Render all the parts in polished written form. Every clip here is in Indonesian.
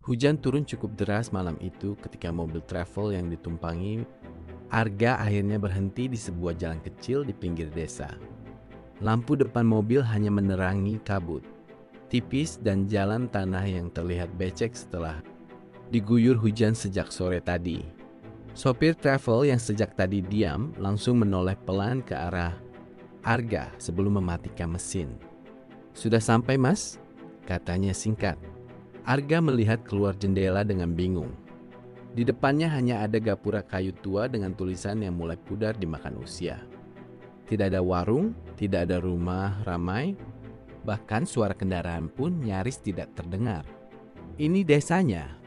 Hujan turun cukup deras malam itu ketika mobil travel yang ditumpangi Arga akhirnya berhenti di sebuah jalan kecil di pinggir desa. Lampu depan mobil hanya menerangi kabut tipis dan jalan tanah yang terlihat becek setelah diguyur hujan sejak sore tadi. Sopir travel yang sejak tadi diam langsung menoleh pelan ke arah Arga sebelum mematikan mesin. "Sudah sampai, Mas?" katanya singkat. Arga melihat keluar jendela dengan bingung. Di depannya hanya ada gapura kayu tua dengan tulisan yang mulai pudar dimakan usia. Tidak ada warung, tidak ada rumah ramai, bahkan suara kendaraan pun nyaris tidak terdengar. "Ini desanya?"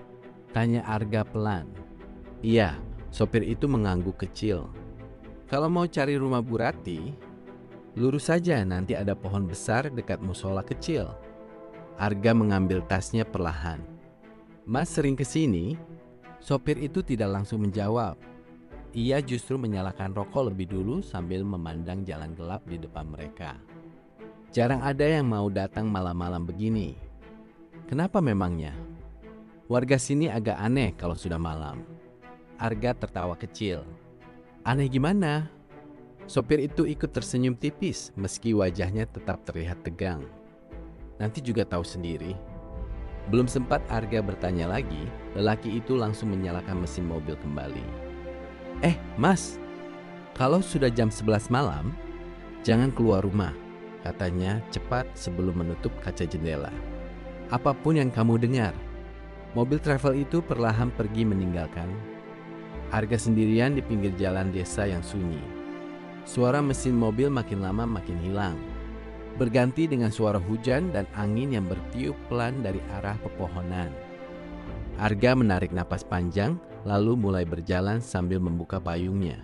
tanya Arga pelan. "Iya," sopir itu mengangguk kecil. "Kalau mau cari rumah Bu Rati, lurus saja, nanti ada pohon besar dekat musola kecil." Arga mengambil tasnya perlahan. "Mas sering kesini?" Sopir itu tidak langsung menjawab. Ia justru menyalakan rokok lebih dulu sambil memandang jalan gelap di depan mereka. "Jarang ada yang mau datang malam-malam begini. Kenapa memangnya?" "Warga sini agak aneh kalau sudah malam." Arga tertawa kecil. "Aneh gimana?" Sopir itu ikut tersenyum tipis meski wajahnya tetap terlihat tegang. "Nanti juga tahu sendiri." Belum sempat Arga bertanya lagi, lelaki itu langsung menyalakan mesin mobil kembali. Mas, kalau sudah jam 11 malam, jangan keluar rumah," katanya cepat sebelum menutup kaca jendela. "Apapun yang kamu dengar." Mobil travel itu perlahan pergi meninggalkan Arga sendirian di pinggir jalan desa yang sunyi. Suara mesin mobil makin lama makin hilang, berganti dengan suara hujan dan angin yang bertiup pelan dari arah pepohonan. Arga menarik napas panjang, lalu mulai berjalan sambil membuka payungnya.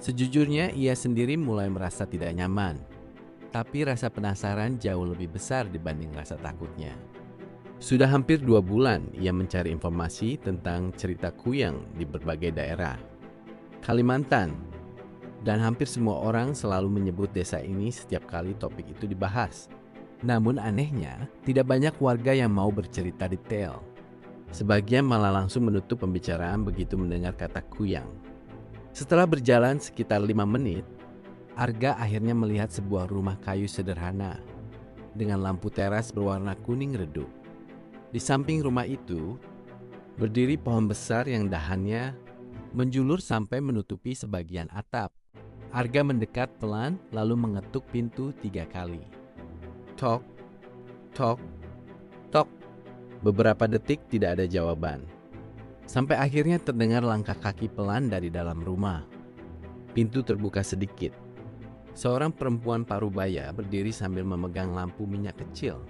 Sejujurnya ia sendiri mulai merasa tidak nyaman, tapi rasa penasaran jauh lebih besar dibanding rasa takutnya. Sudah hampir 2 bulan ia mencari informasi tentang cerita Kuyang di berbagai daerah Kalimantan, dan hampir semua orang selalu menyebut desa ini setiap kali topik itu dibahas. Namun anehnya, tidak banyak warga yang mau bercerita detail. Sebagian malah langsung menutup pembicaraan begitu mendengar kata Kuyang. Setelah berjalan sekitar 5 menit, Arga akhirnya melihat sebuah rumah kayu sederhana dengan lampu teras berwarna kuning redup. Di samping rumah itu, berdiri pohon besar yang dahannya menjulur sampai menutupi sebagian atap. Arga mendekat pelan lalu mengetuk pintu 3 kali. Tok, tok, tok. Beberapa detik tidak ada jawaban. Sampai akhirnya terdengar langkah kaki pelan dari dalam rumah. Pintu terbuka sedikit. Seorang perempuan parubaya berdiri sambil memegang lampu minyak kecil.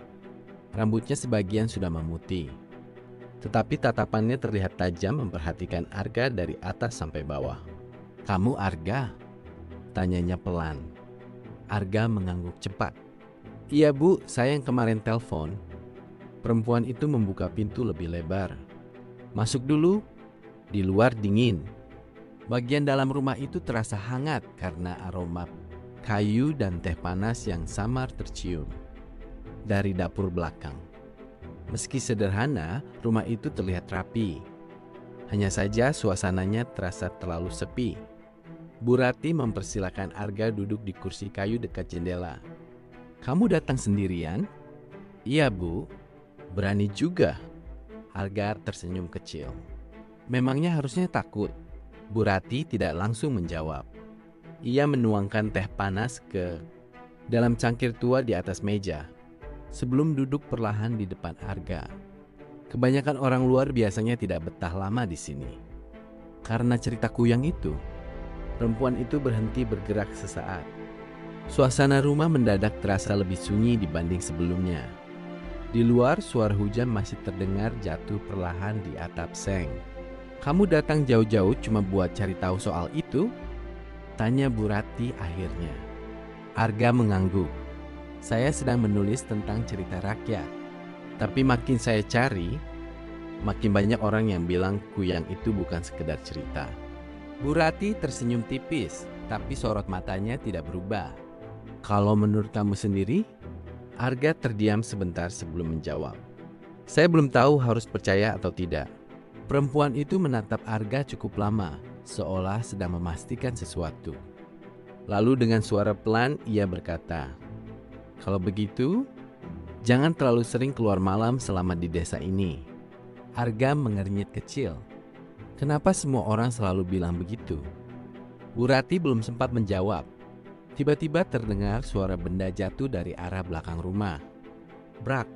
Rambutnya sebagian sudah memutih, tetapi tatapannya terlihat tajam memperhatikan Arga dari atas sampai bawah. "Kamu Arga?" tanyanya pelan. Arga mengangguk cepat. "Iya Bu, saya yang kemarin telepon." Perempuan itu membuka pintu lebih lebar. "Masuk dulu, di luar dingin." Bagian dalam rumah itu terasa hangat karena aroma kayu dan teh panas yang samar tercium dari dapur belakang. Meski sederhana, rumah itu terlihat rapi. Hanya saja suasananya terasa terlalu sepi. Bu Rati mempersilahkan Arga duduk di kursi kayu dekat jendela. "Kamu datang sendirian?" "Iya Bu." "Berani juga." Arga tersenyum kecil. "Memangnya harusnya takut?" Bu Rati tidak langsung menjawab. Ia menuangkan teh panas ke dalam cangkir tua di atas meja, sebelum duduk perlahan di depan Arga. Kebanyakan orang luar biasanya tidak betah lama di sini. Karena cerita Kuyang itu, perempuan itu berhenti bergerak sesaat. Suasana rumah mendadak terasa lebih sunyi dibanding sebelumnya. Di luar, suara hujan masih terdengar jatuh perlahan di atap seng. "Kamu datang jauh-jauh cuma buat cari tahu soal itu?" tanya Bu Rati akhirnya. Arga mengangguk. "Saya sedang menulis tentang cerita rakyat. Tapi makin saya cari, makin banyak orang yang bilang Kuyang itu bukan sekedar cerita." Bu Rati tersenyum tipis, tapi sorot matanya tidak berubah. "Kalau menurut kamu sendiri?" Arga terdiam sebentar sebelum menjawab. Saya belum tahu harus percaya atau tidak. Perempuan itu menatap Arga cukup lama, seolah sedang memastikan sesuatu. Lalu dengan suara pelan ia berkata, "Kalau begitu, jangan terlalu sering keluar malam selama di desa ini." Arga mengernyit kecil. Kenapa semua orang selalu bilang begitu? Bu Rati belum sempat menjawab. Tiba-tiba terdengar suara benda jatuh dari arah belakang rumah. Brak.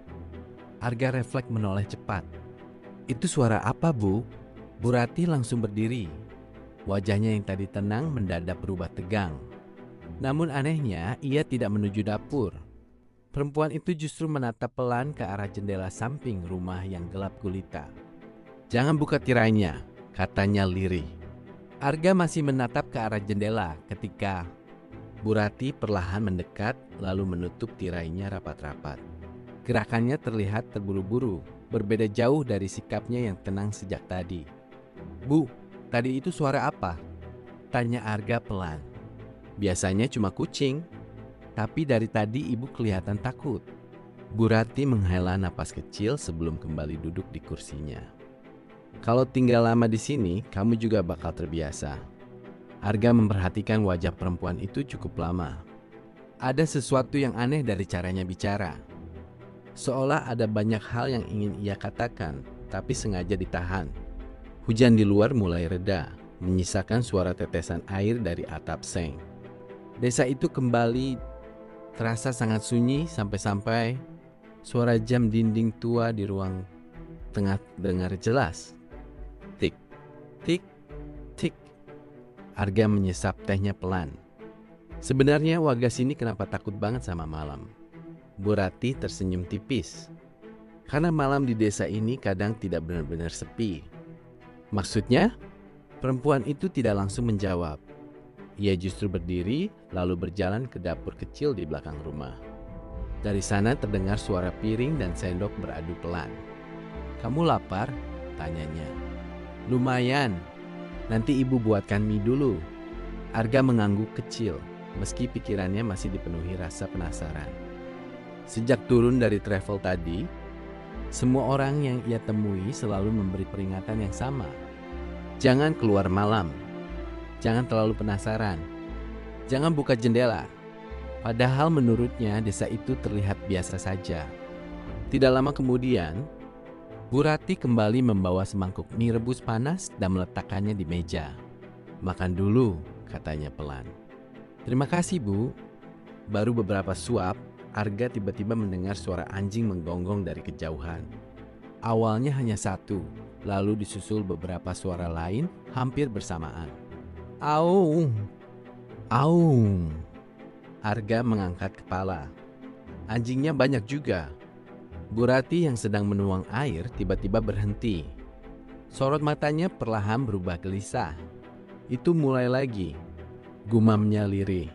Arga refleks menoleh cepat. "Itu suara apa, Bu?" Bu Rati langsung berdiri. Wajahnya yang tadi tenang mendadak berubah tegang. Namun anehnya, ia tidak menuju dapur. Perempuan itu justru menatap pelan ke arah jendela samping rumah yang gelap gulita. "Jangan buka tirainya," katanya lirih. Arga masih menatap ke arah jendela ketika Bu Rati perlahan mendekat lalu menutup tirainya rapat-rapat. Gerakannya terlihat terburu-buru, berbeda jauh dari sikapnya yang tenang sejak tadi. "Bu, tadi itu suara apa?" tanya Arga pelan. "Biasanya cuma kucing, tapi dari tadi ibu kelihatan takut." Bu Rati menghela napas kecil sebelum kembali duduk di kursinya. "Kalau tinggal lama di sini, kamu juga bakal terbiasa." Arga memperhatikan wajah perempuan itu cukup lama. Ada sesuatu yang aneh dari caranya bicara. Seolah ada banyak hal yang ingin ia katakan, tapi sengaja ditahan. Hujan di luar mulai reda, menyisakan suara tetesan air dari atap seng. Desa itu kembali terasa sangat sunyi sampai-sampai suara jam dinding tua di ruang tengah terdengar jelas. Tik, tik, tik. Arga menyesap tehnya pelan. Sebenarnya warga sini kenapa takut banget sama malam? Bu Rati tersenyum tipis. Karena malam di desa ini kadang tidak benar-benar sepi. Maksudnya? Perempuan itu tidak langsung menjawab. Ia justru berdiri lalu berjalan ke dapur kecil di belakang rumah. Dari sana terdengar suara piring dan sendok beradu pelan. "Kamu lapar?" tanyanya. "Lumayan. Nanti ibu buatkan mie dulu." Arga mengangguk kecil, meski pikirannya masih dipenuhi rasa penasaran. Sejak turun dari travel tadi, semua orang yang ia temui selalu memberi peringatan yang sama. Jangan keluar malam. Jangan terlalu penasaran. Jangan buka jendela. Padahal menurutnya desa itu terlihat biasa saja. Tidak lama kemudian, Bu Rati kembali membawa semangkuk mie rebus panas dan meletakkannya di meja. "Makan dulu," katanya pelan. "Terima kasih, Bu." Baru beberapa suap, Arga tiba-tiba mendengar suara anjing menggonggong dari kejauhan. Awalnya hanya satu, lalu disusul beberapa suara lain hampir bersamaan. "Aung! Aung!" Arga mengangkat kepala. Anjingnya banyak juga. Bu Rati yang sedang menuang air tiba-tiba berhenti. Sorot matanya perlahan berubah gelisah. "Itu mulai lagi," gumamnya lirih.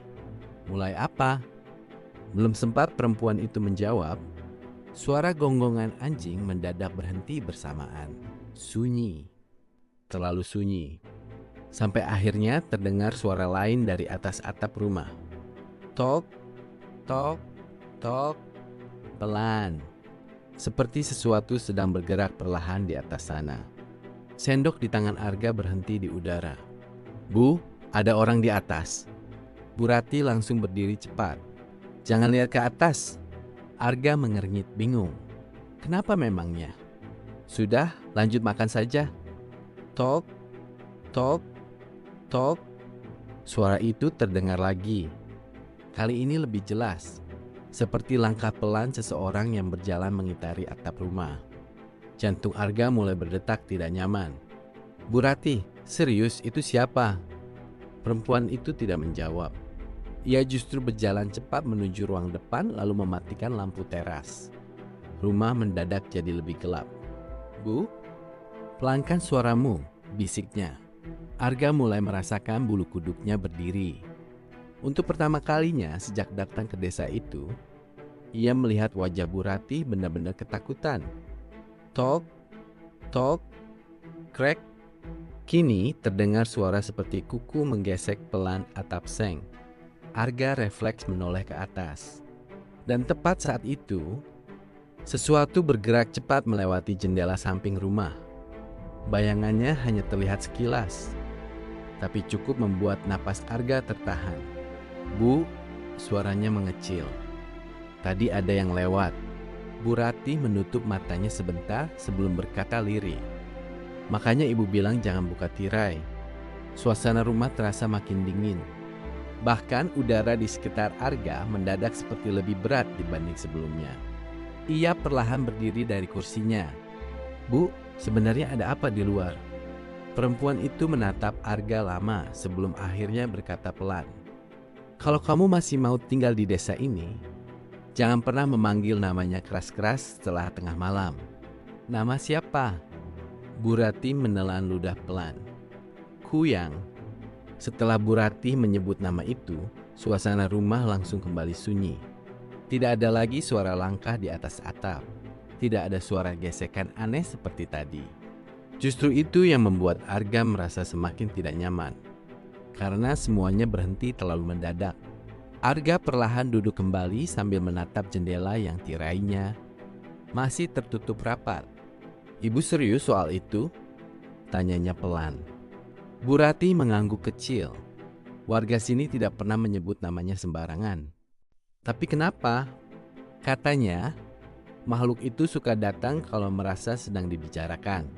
"Mulai apa?" Belum sempat perempuan itu menjawab, suara gonggongan anjing mendadak berhenti bersamaan. Sunyi, terlalu sunyi. Sampai akhirnya terdengar suara lain dari atas atap rumah. Tok, tok, tok, pelan. Seperti sesuatu sedang bergerak perlahan di atas sana. Sendok di tangan Arga berhenti di udara. "Bu, ada orang di atas." Bu Rati langsung berdiri cepat. "Jangan lihat ke atas." Arga mengernyit bingung. Kenapa memangnya? "Sudah, lanjut makan saja." Tok, tok, tok. Suara itu terdengar lagi. Kali ini lebih jelas. Seperti langkah pelan seseorang yang berjalan mengitari atap rumah. Jantung Arga mulai berdetak tidak nyaman. "Bu Rati, serius itu siapa?" Perempuan itu tidak menjawab. Ia justru berjalan cepat menuju ruang depan lalu mematikan lampu teras. Rumah mendadak jadi lebih gelap. "Bu, pelankan suaramu," bisiknya. Arga mulai merasakan bulu kuduknya berdiri. Untuk pertama kalinya sejak datang ke desa itu, ia melihat wajah Bu Rati benar-benar ketakutan. Tok, tok, krek. Kini terdengar suara seperti kuku menggesek pelan atap seng. Arga refleks menoleh ke atas. Dan tepat saat itu, Sesuatu bergerak cepat melewati jendela samping rumah. Bayangannya hanya terlihat sekilas, tapi cukup membuat napas Arga tertahan. "Bu," suaranya mengecil. "Tadi ada yang lewat." Bu Ratih menutup matanya sebentar sebelum berkata lirih, "Makanya ibu bilang jangan buka tirai." Suasana rumah terasa makin dingin. Bahkan udara di sekitar Arga mendadak seperti lebih berat dibanding sebelumnya. Ia perlahan berdiri dari kursinya. "Bu, sebenarnya ada apa di luar?" Perempuan itu menatap Arga lama sebelum akhirnya berkata pelan, "Kalau kamu masih mau tinggal di desa ini, jangan pernah memanggil namanya keras-keras setelah tengah malam." "Nama siapa?" Bu Ratih menelan ludah pelan. "Kuyang." Setelah Bu Ratih menyebut nama itu, suasana rumah langsung kembali sunyi. Tidak ada lagi suara langkah di atas atap. Tidak ada suara gesekan aneh seperti tadi. Justru itu yang membuat Arga merasa semakin tidak nyaman. Karena semuanya berhenti terlalu mendadak. Arga perlahan duduk kembali sambil menatap jendela yang tirainya masih tertutup rapat. "Ibu serius soal itu?" tanyanya pelan. Bu Ratih mengangguk kecil. Warga sini tidak pernah menyebut namanya sembarangan. "Tapi kenapa?" Katanya, makhluk itu suka datang kalau merasa sedang dibicarakan.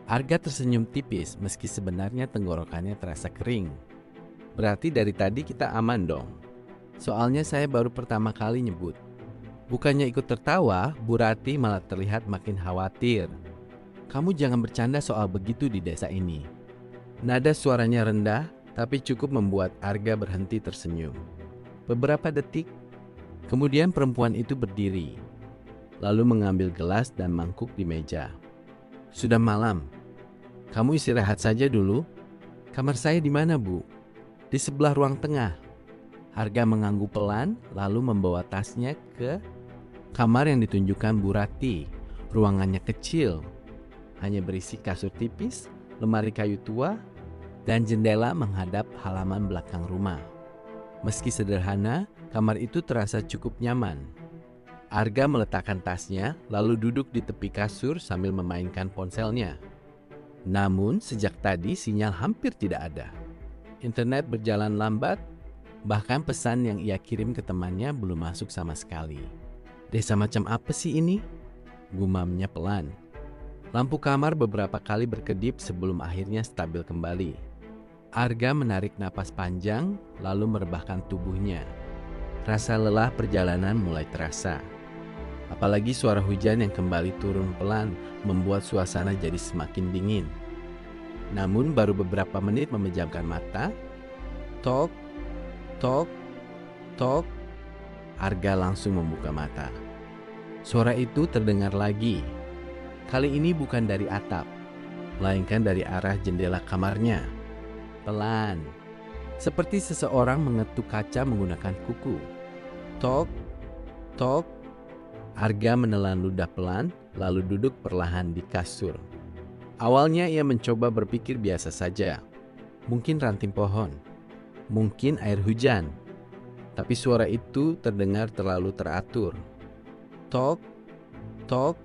Arga tersenyum tipis meski sebenarnya tenggorokannya terasa kering. "Berarti dari tadi kita aman dong. Soalnya saya baru pertama kali nyebut." Bukannya ikut tertawa, Bu Ratih malah terlihat makin khawatir. "Kamu jangan bercanda soal begitu di desa ini." Nada suaranya rendah, tapi cukup membuat Arga berhenti tersenyum. Beberapa detik, kemudian perempuan itu berdiri, lalu mengambil gelas dan mangkuk di meja. "Sudah malam, kamu istirahat saja dulu." "Kamar saya di mana, Bu?" "Di sebelah ruang tengah." Arga mengangguk pelan, lalu membawa tasnya ke kamar yang ditunjukkan Bu Ratih. Ruangannya kecil, hanya berisi kasur tipis, lemari kayu tua, dan jendela menghadap halaman belakang rumah. Meski sederhana, kamar itu terasa cukup nyaman. Arga meletakkan tasnya, lalu duduk di tepi kasur sambil memainkan ponselnya. Namun, sejak tadi sinyal hampir tidak ada. Internet berjalan lambat, bahkan pesan yang ia kirim ke temannya belum masuk sama sekali. "Desa macam apa sih ini?" gumamnya pelan. Lampu kamar beberapa kali berkedip sebelum akhirnya stabil kembali. Arga menarik napas panjang, lalu merebahkan tubuhnya. Rasa lelah perjalanan mulai terasa. Apalagi suara hujan yang kembali turun pelan membuat suasana jadi semakin dingin. Namun baru beberapa menit memejamkan mata, tok, tok, tok, Arga langsung membuka mata. Suara itu terdengar lagi. Kali ini bukan dari atap, melainkan dari arah jendela kamarnya. Pelan, seperti seseorang mengetuk kaca menggunakan kuku. Tok, tok. Arga menelan ludah pelan, lalu duduk perlahan di kasur. Awalnya ia mencoba berpikir biasa saja. Mungkin ranting pohon, mungkin air hujan. Tapi suara itu terdengar terlalu teratur. Tok, tok.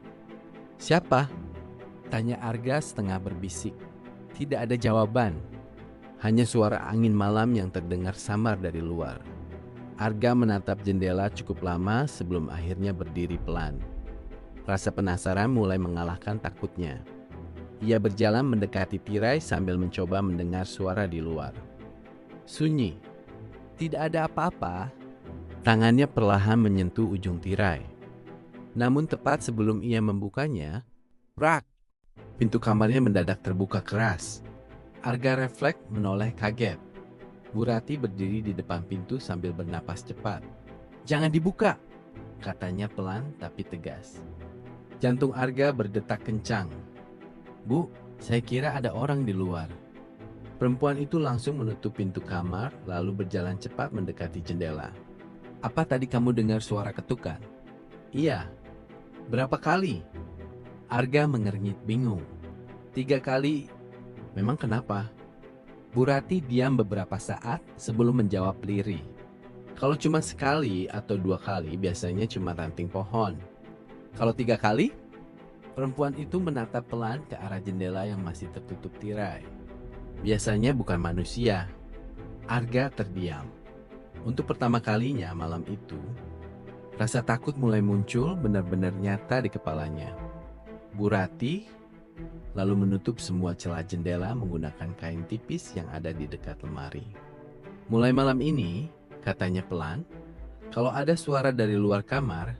"Siapa?" tanya Arga setengah berbisik. Tidak ada jawaban. Hanya suara angin malam yang terdengar samar dari luar. Arga menatap jendela cukup lama sebelum akhirnya berdiri pelan. Rasa penasaran mulai mengalahkan takutnya. Ia berjalan mendekati tirai sambil mencoba mendengar suara di luar. Sunyi. Tidak ada apa-apa. Tangannya perlahan menyentuh ujung tirai. Namun tepat sebelum ia membukanya, prak! Pintu kamarnya mendadak terbuka keras. Arga refleks menoleh kaget. Bu Ratih berdiri di depan pintu sambil bernapas cepat. "Jangan dibuka," katanya pelan tapi tegas. Jantung Arga berdetak kencang. "Bu, saya kira ada orang di luar." Perempuan itu langsung menutup pintu kamar lalu berjalan cepat mendekati jendela. "Apa tadi kamu dengar suara ketukan?" "Iya." "Berapa kali?" Arga mengernyit bingung. "3 kali." "Memang kenapa?" Bu Ratih diam beberapa saat sebelum menjawab lirih. "Kalau cuma sekali atau 2 kali biasanya cuma ranting pohon. Kalau 3 kali, perempuan itu menatap pelan ke arah jendela yang masih tertutup tirai. Biasanya bukan manusia. Arga terdiam. Untuk pertama kalinya malam itu, rasa takut mulai muncul benar-benar nyata di kepalanya. Bu Rati lalu menutup semua celah jendela menggunakan kain tipis yang ada di dekat lemari. Mulai malam ini, katanya pelan, kalau ada suara dari luar kamar,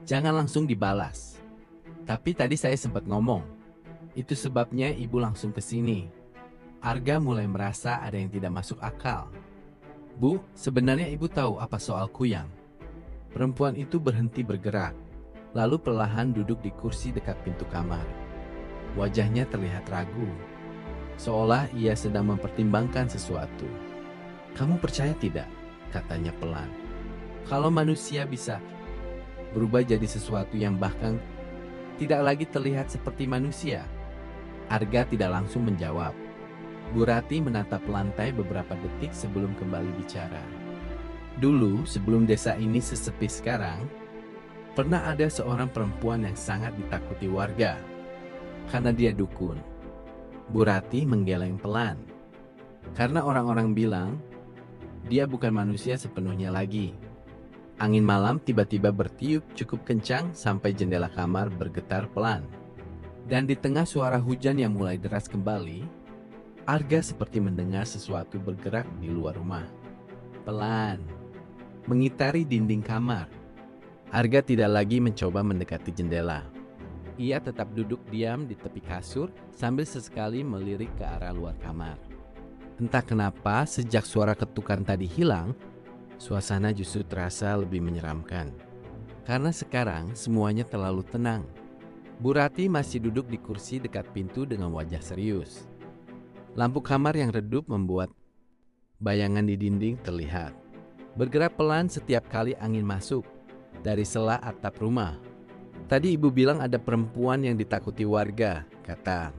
jangan langsung dibalas. Tapi tadi saya sempat ngomong, itu sebabnya ibu langsung ke sini. Arga mulai merasa ada yang tidak masuk akal. Bu, sebenarnya ibu tahu apa soal kuyang? Perempuan itu berhenti bergerak, lalu perlahan duduk di kursi dekat pintu kamar. Wajahnya terlihat ragu, seolah ia sedang mempertimbangkan sesuatu. Kamu percaya tidak? Katanya pelan. Kalau manusia bisa berubah jadi sesuatu yang bahkan tidak lagi terlihat seperti manusia. Arga tidak langsung menjawab. Bu Rati menatap lantai beberapa detik sebelum kembali bicara. Dulu, sebelum desa ini sesepi sekarang, pernah ada seorang perempuan yang sangat ditakuti warga. Karena dia dukun. Bu Rati menggeleng pelan. Karena orang-orang bilang, dia bukan manusia sepenuhnya lagi. Angin malam tiba-tiba bertiup cukup kencang sampai jendela kamar bergetar pelan. Dan di tengah suara hujan yang mulai deras kembali, Arga seperti mendengar sesuatu bergerak di luar rumah. Pelan, mengitari dinding kamar. Arga tidak lagi mencoba mendekati jendela. Ia tetap duduk diam di tepi kasur sambil sesekali melirik ke arah luar kamar. Entah kenapa sejak suara ketukan tadi hilang, suasana justru terasa lebih menyeramkan. Karena sekarang semuanya terlalu tenang. Bu Rati masih duduk di kursi dekat pintu dengan wajah serius. Lampu kamar yang redup membuat bayangan di dinding terlihat. Bergerak pelan setiap kali angin masuk dari sela atap rumah. Tadi ibu bilang ada perempuan yang ditakuti warga, kata.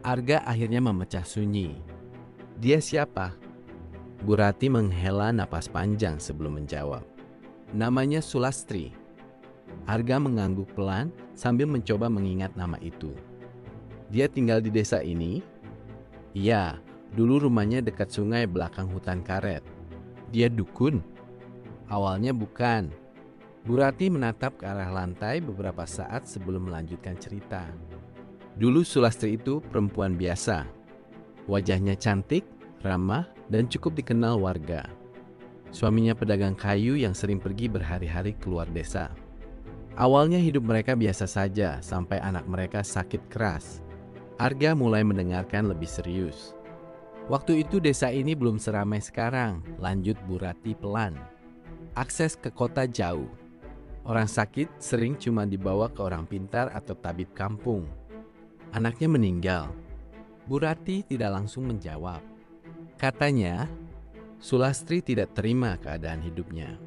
Arga akhirnya memecah sunyi. Dia siapa? Bu Rati menghela napas panjang sebelum menjawab. Namanya Sulastri. Arga mengangguk pelan sambil mencoba mengingat nama itu. Dia tinggal di desa ini? Iya, dulu rumahnya dekat sungai belakang hutan karet. Dia dukun? Awalnya bukan. Bu Rati menatap ke arah lantai beberapa saat sebelum melanjutkan cerita. Dulu Sulastri itu perempuan biasa. Wajahnya cantik, ramah, dan cukup dikenal warga. Suaminya pedagang kayu yang sering pergi berhari-hari keluar desa. Awalnya hidup mereka biasa saja sampai anak mereka sakit keras. Arga mulai mendengarkan lebih serius. Waktu itu desa ini belum seramai sekarang, lanjut Bu Rati pelan. Akses ke kota jauh. Orang sakit sering cuma dibawa ke orang pintar atau tabib kampung. Anaknya meninggal. Bu Rati tidak langsung menjawab. Katanya, Sulastri tidak terima keadaan hidupnya.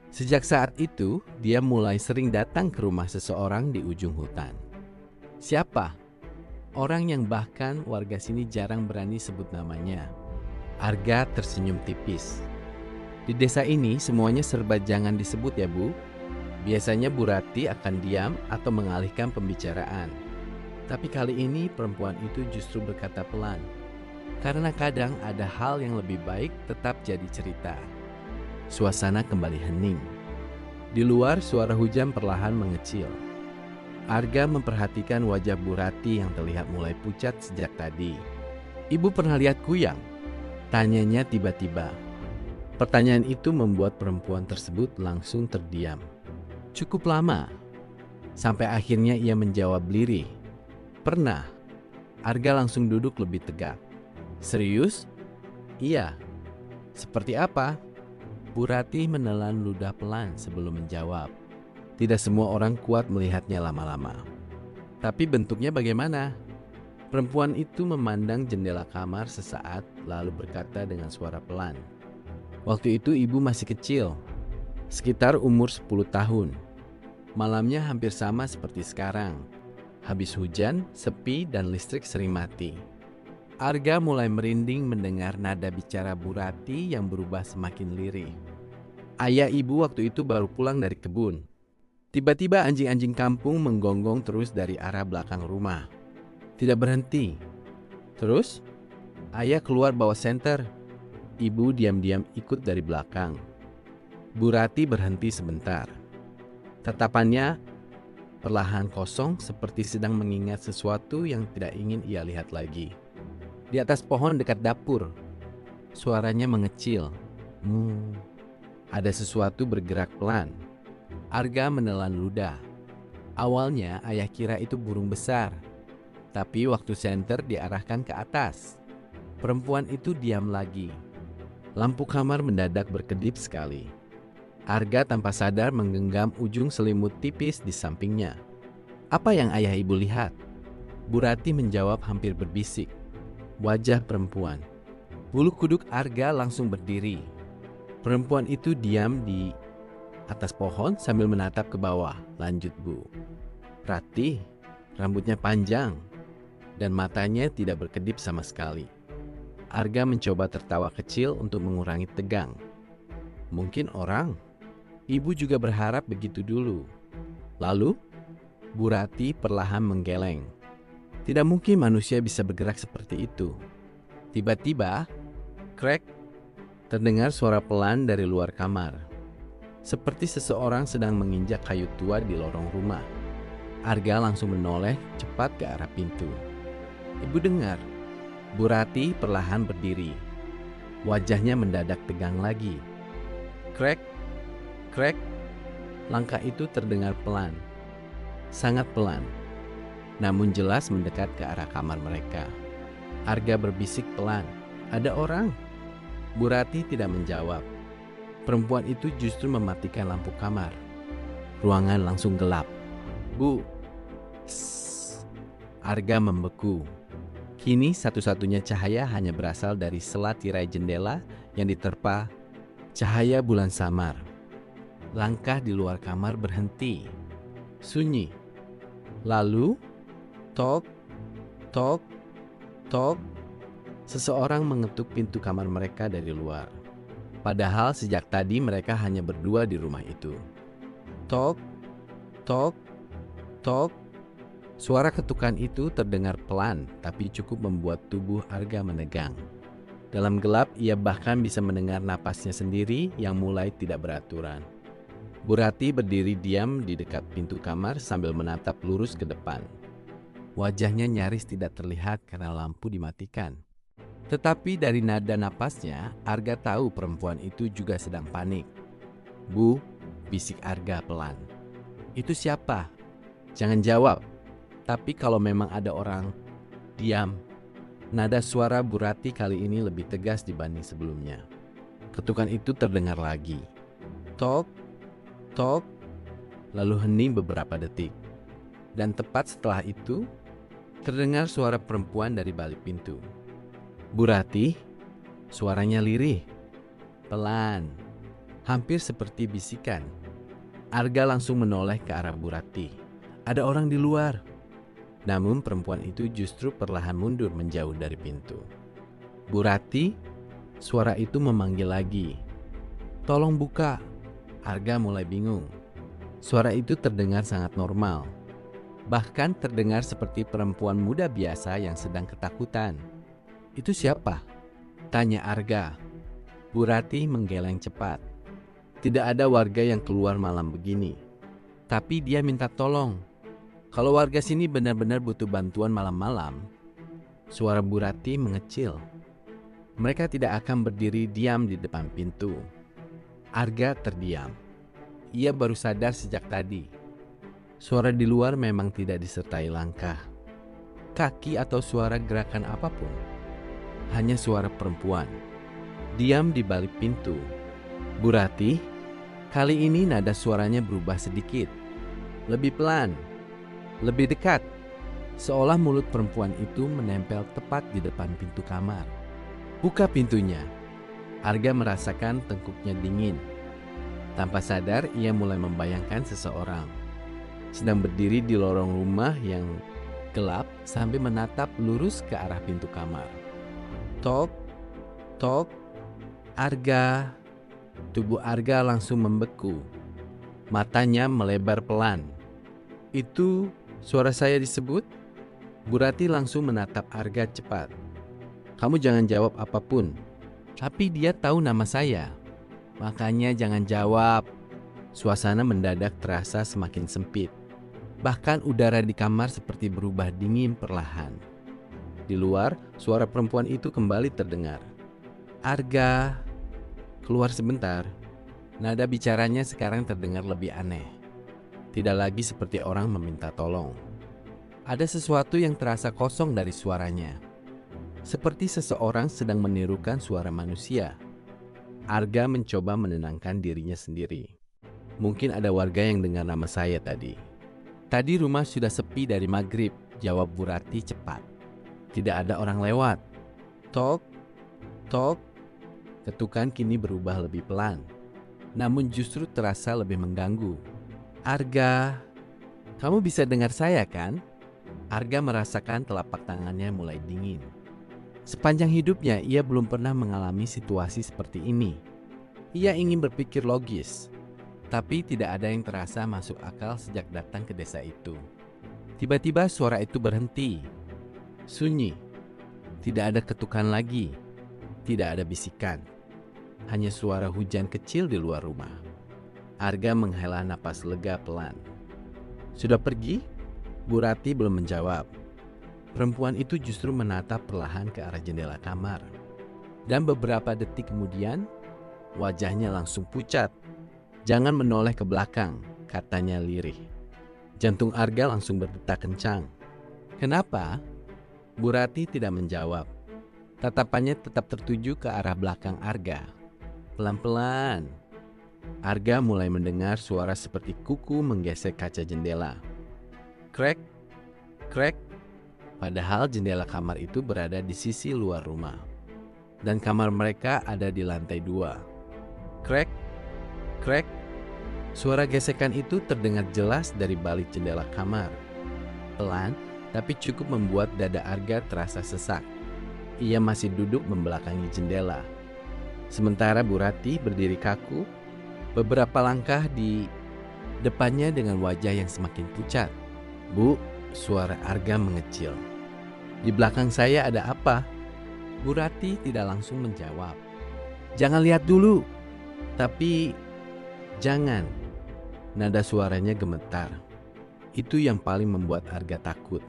Sejak saat itu, dia mulai sering datang ke rumah seseorang di ujung hutan. Siapa? Orang yang bahkan warga sini jarang berani sebut namanya. Arga tersenyum tipis. Di desa ini semuanya serba jangan disebut ya Bu. Biasanya Bu Rati akan diam atau mengalihkan pembicaraan. Tapi kali ini perempuan itu justru berkata pelan. Karena kadang ada hal yang lebih baik tetap jadi cerita. Suasana kembali hening. Di luar suara hujan perlahan mengecil. Arga memperhatikan wajah Bu Rati yang terlihat mulai pucat sejak tadi. Ibu pernah lihat kuyang? Tanyanya tiba-tiba. Pertanyaan itu membuat perempuan tersebut langsung terdiam. Cukup lama. Sampai akhirnya ia menjawab lirih. Pernah. Arga langsung duduk lebih tegak. Serius? Iya. Seperti apa? Bu Rati menelan ludah pelan sebelum menjawab. Tidak semua orang kuat melihatnya lama-lama. Tapi bentuknya bagaimana? Perempuan itu memandang jendela kamar sesaat lalu berkata dengan suara pelan. Waktu itu ibu masih kecil, sekitar umur 10 tahun. Malamnya hampir sama seperti sekarang. Habis hujan, sepi dan listrik sering mati. Arga mulai merinding mendengar nada bicara Bu Rati yang berubah semakin lirih. Ayah ibu waktu itu baru pulang dari kebun. Tiba-tiba anjing-anjing kampung menggonggong terus dari arah belakang rumah. Tidak berhenti. Terus, ayah keluar bawa senter. Ibu diam-diam ikut dari belakang. Bu Rati berhenti sebentar. Tatapannya perlahan kosong seperti sedang mengingat sesuatu yang tidak ingin ia lihat lagi. Di atas pohon dekat dapur, suaranya mengecil. Ada sesuatu bergerak pelan. Arga menelan ludah. Awalnya ayah kira itu burung besar. Tapi waktu senter diarahkan ke atas, perempuan itu diam lagi. Lampu kamar mendadak berkedip sekali. Arga tanpa sadar menggenggam ujung selimut tipis di sampingnya. Apa yang ayah ibu lihat? Bu Rati menjawab hampir berbisik. Wajah perempuan. Bulu kuduk Arga langsung berdiri. Perempuan itu diam di atas pohon sambil menatap ke bawah. Lanjut Bu. Rati, rambutnya panjang dan matanya tidak berkedip sama sekali. Arga mencoba tertawa kecil untuk mengurangi tegang. Mungkin orang. Ibu juga berharap begitu dulu. Lalu, Bu Rati perlahan menggeleng. Tidak mungkin manusia bisa bergerak seperti itu. Tiba-tiba, krek, terdengar suara pelan dari luar kamar. Seperti seseorang sedang menginjak kayu tua di lorong rumah. Arga langsung menoleh cepat ke arah pintu. Ibu dengar, Bu Rati perlahan berdiri. Wajahnya mendadak tegang lagi. Krek, krek, langkah itu terdengar pelan. Sangat pelan, namun jelas mendekat ke arah kamar mereka. Arga berbisik pelan, ada orang? Bu Rati tidak menjawab. Perempuan itu justru mematikan lampu kamar. Ruangan langsung gelap. Bu, sss. Arga membeku. Kini satu-satunya cahaya hanya berasal dari sela tirai jendela yang diterpa cahaya bulan samar. Langkah di luar kamar berhenti. Sunyi. Lalu, tok, tok, tok. Seseorang mengetuk pintu kamar mereka dari luar. Padahal sejak tadi mereka hanya berdua di rumah itu. Tok, tok, tok. Suara ketukan itu terdengar pelan tapi cukup membuat tubuh Arga menegang. Dalam gelap ia bahkan bisa mendengar napasnya sendiri yang mulai tidak beraturan. Bu Rati berdiri diam di dekat pintu kamar sambil menatap lurus ke depan. Wajahnya nyaris tidak terlihat karena lampu dimatikan. Tetapi dari nada napasnya, Arga tahu perempuan itu juga sedang panik. Bu, bisik Arga pelan. Itu siapa? Jangan jawab. Tapi kalau memang ada orang, diam. Nada suara Bu Rati kali ini lebih tegas dibanding sebelumnya. Ketukan itu terdengar lagi. Tok, tok, lalu hening beberapa detik. Dan tepat setelah itu, terdengar suara perempuan dari balik pintu. Bu Rati, suaranya lirih, pelan, hampir seperti bisikan. Arga langsung menoleh ke arah Bu Rati. Ada orang di luar. Namun perempuan itu justru perlahan mundur menjauh dari pintu. Bu Rati, suara itu memanggil lagi. Tolong buka. Arga mulai bingung. Suara itu terdengar sangat normal. Bahkan terdengar seperti perempuan muda biasa yang sedang ketakutan. Itu siapa? Tanya Arga. Bu Rati menggeleng cepat. Tidak ada warga yang keluar malam begini. Tapi dia minta tolong. Kalau warga sini benar-benar butuh bantuan malam-malam. Suara Bu Rati mengecil. Mereka tidak akan berdiri diam di depan pintu. Arga terdiam. Ia baru sadar sejak tadi. Suara di luar memang tidak disertai langkah, kaki atau suara gerakan apapun. Hanya suara perempuan. Diam di balik pintu. Bu Rati, kali ini nada suaranya berubah sedikit. Lebih pelan. Lebih dekat. Seolah mulut perempuan itu menempel tepat di depan pintu kamar. Buka pintunya. Arga merasakan tengkuknya dingin. Tanpa sadar ia mulai membayangkan seseorang sedang berdiri di lorong rumah yang gelap sambil menatap lurus ke arah pintu kamar. Tok, tok, Arga. Tubuh Arga langsung membeku. Matanya melebar pelan. "Itu suara saya disebut?" Bu Rati langsung menatap Arga cepat. "Kamu jangan jawab apapun." "Tapi dia tahu nama saya." "Makanya jangan jawab." Suasana mendadak terasa semakin sempit. Bahkan udara di kamar seperti berubah dingin perlahan. Di luar, suara perempuan itu kembali terdengar. "Arga, keluar sebentar." Nada bicaranya sekarang terdengar lebih aneh. Tidak lagi seperti orang meminta tolong. Ada sesuatu yang terasa kosong dari suaranya. Seperti seseorang sedang menirukan suara manusia. Arga mencoba menenangkan dirinya sendiri. "Mungkin ada warga yang dengar nama saya tadi." "Tadi rumah sudah sepi dari maghrib," jawab Bu Rati cepat. "Tidak ada orang lewat." "Tok, tok." Ketukan kini berubah lebih pelan, namun justru terasa lebih mengganggu. "Arga, kamu bisa dengar saya kan?" Arga merasakan telapak tangannya mulai dingin. Sepanjang hidupnya ia belum pernah mengalami situasi seperti ini. Ia ingin berpikir logis, tapi tidak ada yang terasa masuk akal sejak datang ke desa itu. Tiba-tiba suara itu berhenti. Sunyi. Tidak ada ketukan lagi. Tidak ada bisikan. Hanya suara hujan kecil di luar rumah. Arga menghela napas lega pelan. "Sudah pergi?" Bu Rati belum menjawab. Perempuan itu justru menatap perlahan ke arah jendela kamar. Dan beberapa detik kemudian, wajahnya langsung pucat. "Jangan menoleh ke belakang," katanya lirih. Jantung Arga langsung berdetak kencang. "Kenapa?" Bu Rati tidak menjawab. Tatapannya tetap tertuju ke arah belakang Arga. Pelan-pelan, Arga mulai mendengar suara seperti kuku menggesek kaca jendela. Krek, krek. Padahal jendela kamar itu berada di sisi luar rumah. Dan kamar mereka ada di lantai 2. Krek, krek. Suara gesekan itu terdengar jelas dari balik jendela kamar. Pelan, tapi cukup membuat dada Arga terasa sesak. Ia masih duduk membelakangi jendela. Sementara Bu Rati berdiri kaku, beberapa langkah di depannya dengan wajah yang semakin pucat. "Bu," suara Arga mengecil. "Di belakang saya ada apa?" Bu Rati tidak langsung menjawab. "Jangan lihat dulu." "Tapi jangan." Nada suaranya gemetar. Itu yang paling membuat Arga takut.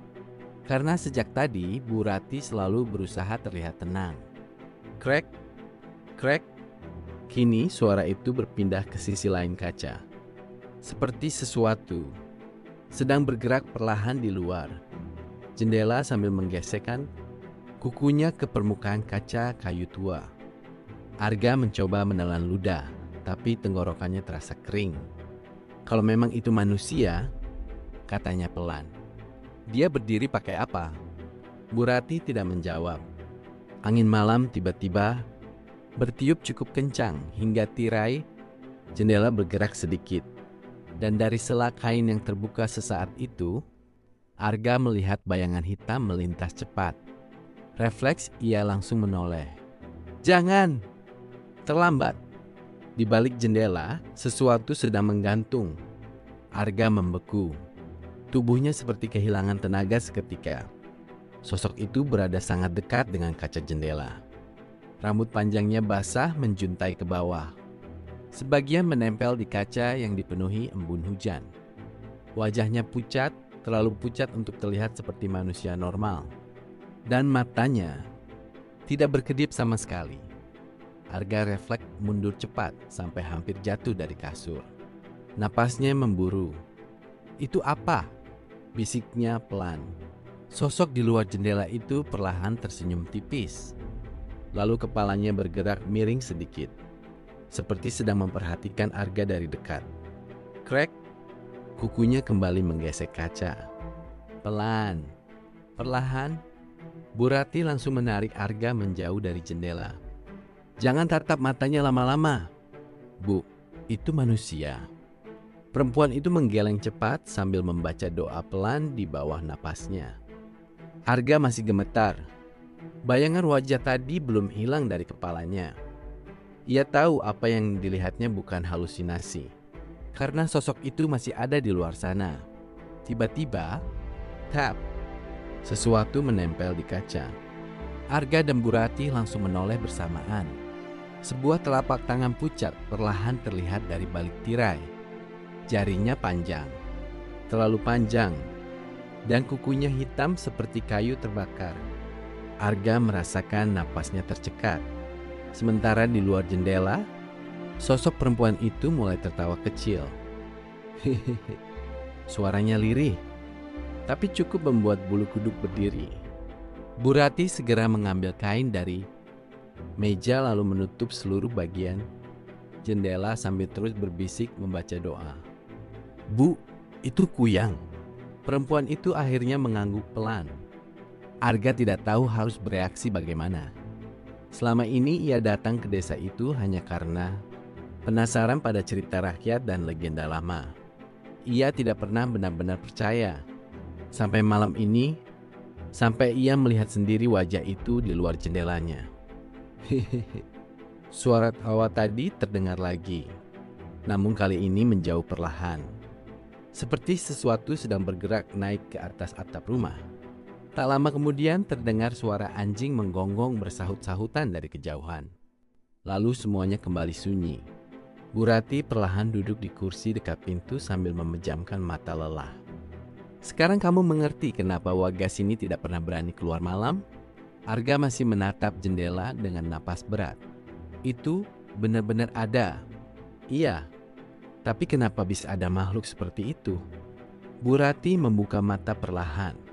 Karena sejak tadi Bu Rati selalu berusaha terlihat tenang. Krek, krek. Kini suara itu berpindah ke sisi lain kaca. Seperti sesuatu sedang bergerak perlahan di luar jendela sambil menggesekkan kukunya ke permukaan kaca kayu tua. Arga mencoba menelan ludah, tapi tenggorokannya terasa kering. "Kalau memang itu manusia," katanya pelan. "Dia berdiri pakai apa?" Bu Rati tidak menjawab. Angin malam tiba-tiba bertiup cukup kencang hingga tirai jendela bergerak sedikit. Dan dari sela kain yang terbuka sesaat itu, Arga melihat bayangan hitam melintas cepat. Refleks ia langsung menoleh. "Jangan!" Terlambat. Di balik jendela, sesuatu sedang menggantung. Arga membeku. Tubuhnya seperti kehilangan tenaga seketika. Sosok itu berada sangat dekat dengan kaca jendela. Rambut panjangnya basah menjuntai ke bawah. Sebagian menempel di kaca yang dipenuhi embun hujan. Wajahnya pucat, terlalu pucat untuk terlihat seperti manusia normal. Dan matanya tidak berkedip sama sekali. Arga refleks mundur cepat sampai hampir jatuh dari kasur. Napasnya memburu. "Itu apa?" bisiknya pelan. Sosok di luar jendela itu perlahan tersenyum tipis. Lalu kepalanya bergerak miring sedikit, seperti sedang memperhatikan Arga dari dekat. Krek, kukunya kembali menggesek kaca. Pelan, perlahan, Bu Rati langsung menarik Arga menjauh dari jendela. "Jangan tatap matanya lama-lama." "Bu, itu manusia." Perempuan itu menggeleng cepat sambil membaca doa pelan di bawah napasnya. Arga masih gemetar. Bayangan wajah tadi belum hilang dari kepalanya. Ia tahu apa yang dilihatnya bukan halusinasi. karena sosok itu masih ada di luar sana. Tiba-tiba, tap, sesuatu menempel di kaca. Arga dan Bu Rati langsung menoleh bersamaan. Sebuah telapak tangan pucat perlahan terlihat dari balik tirai. Jarinya panjang, terlalu panjang, dan kukunya hitam seperti kayu terbakar. Arga merasakan napasnya tercekat. Sementara di luar jendela, sosok perempuan itu mulai tertawa kecil. Hehehe, suaranya lirih, tapi cukup membuat bulu kuduk berdiri. Bu Rati segera mengambil kain dari meja lalu menutup seluruh bagian jendela sambil terus berbisik membaca doa. Bu, itu Kuyang. Perempuan itu akhirnya mengangguk pelan. Arga tidak tahu harus bereaksi bagaimana. Selama ini ia datang ke desa itu hanya karena penasaran pada cerita rakyat dan legenda lama. Ia tidak pernah benar-benar percaya. Sampai malam ini, sampai ia melihat sendiri wajah itu di luar jendelanya. Hehehe. Suara tawa tadi terdengar lagi, namun kali ini menjauh perlahan. Seperti sesuatu sedang bergerak naik ke atas atap rumah. Tak lama kemudian terdengar suara anjing menggonggong bersahut-sahutan dari kejauhan. Lalu semuanya kembali sunyi. Bu Rati perlahan duduk di kursi dekat pintu sambil memejamkan mata lelah. Sekarang kamu mengerti kenapa warga sini tidak pernah berani keluar malam? Arga masih menatap jendela dengan napas berat. Itu benar-benar ada. Iya, tapi kenapa bisa ada makhluk seperti itu? Bu Rati membuka mata perlahan.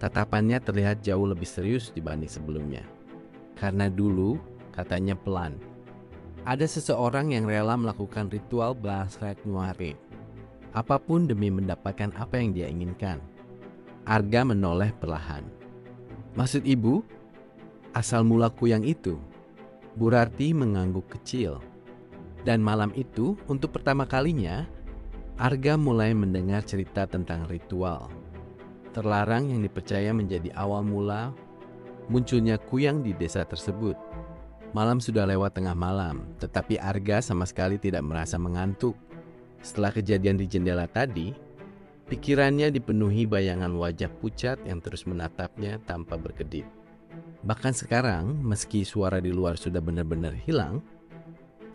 Tatapannya terlihat jauh lebih serius dibanding sebelumnya. Karena dulu, katanya pelan, ada seseorang yang rela melakukan ritual Blasrek Nuare. Apapun demi mendapatkan apa yang dia inginkan. Arga menoleh perlahan. Maksud ibu, asal mula Kuyang itu? Bu Rati mengangguk kecil. Dan malam itu, untuk pertama kalinya, Arga mulai mendengar cerita tentang ritual terlarang yang dipercaya menjadi awal mula munculnya Kuyang di desa tersebut. Malam sudah lewat tengah malam, tetapi Arga sama sekali tidak merasa mengantuk. Setelah kejadian di jendela tadi, pikirannya dipenuhi bayangan wajah pucat yang terus menatapnya tanpa berkedip. Bahkan sekarang, meski suara di luar sudah benar-benar hilang,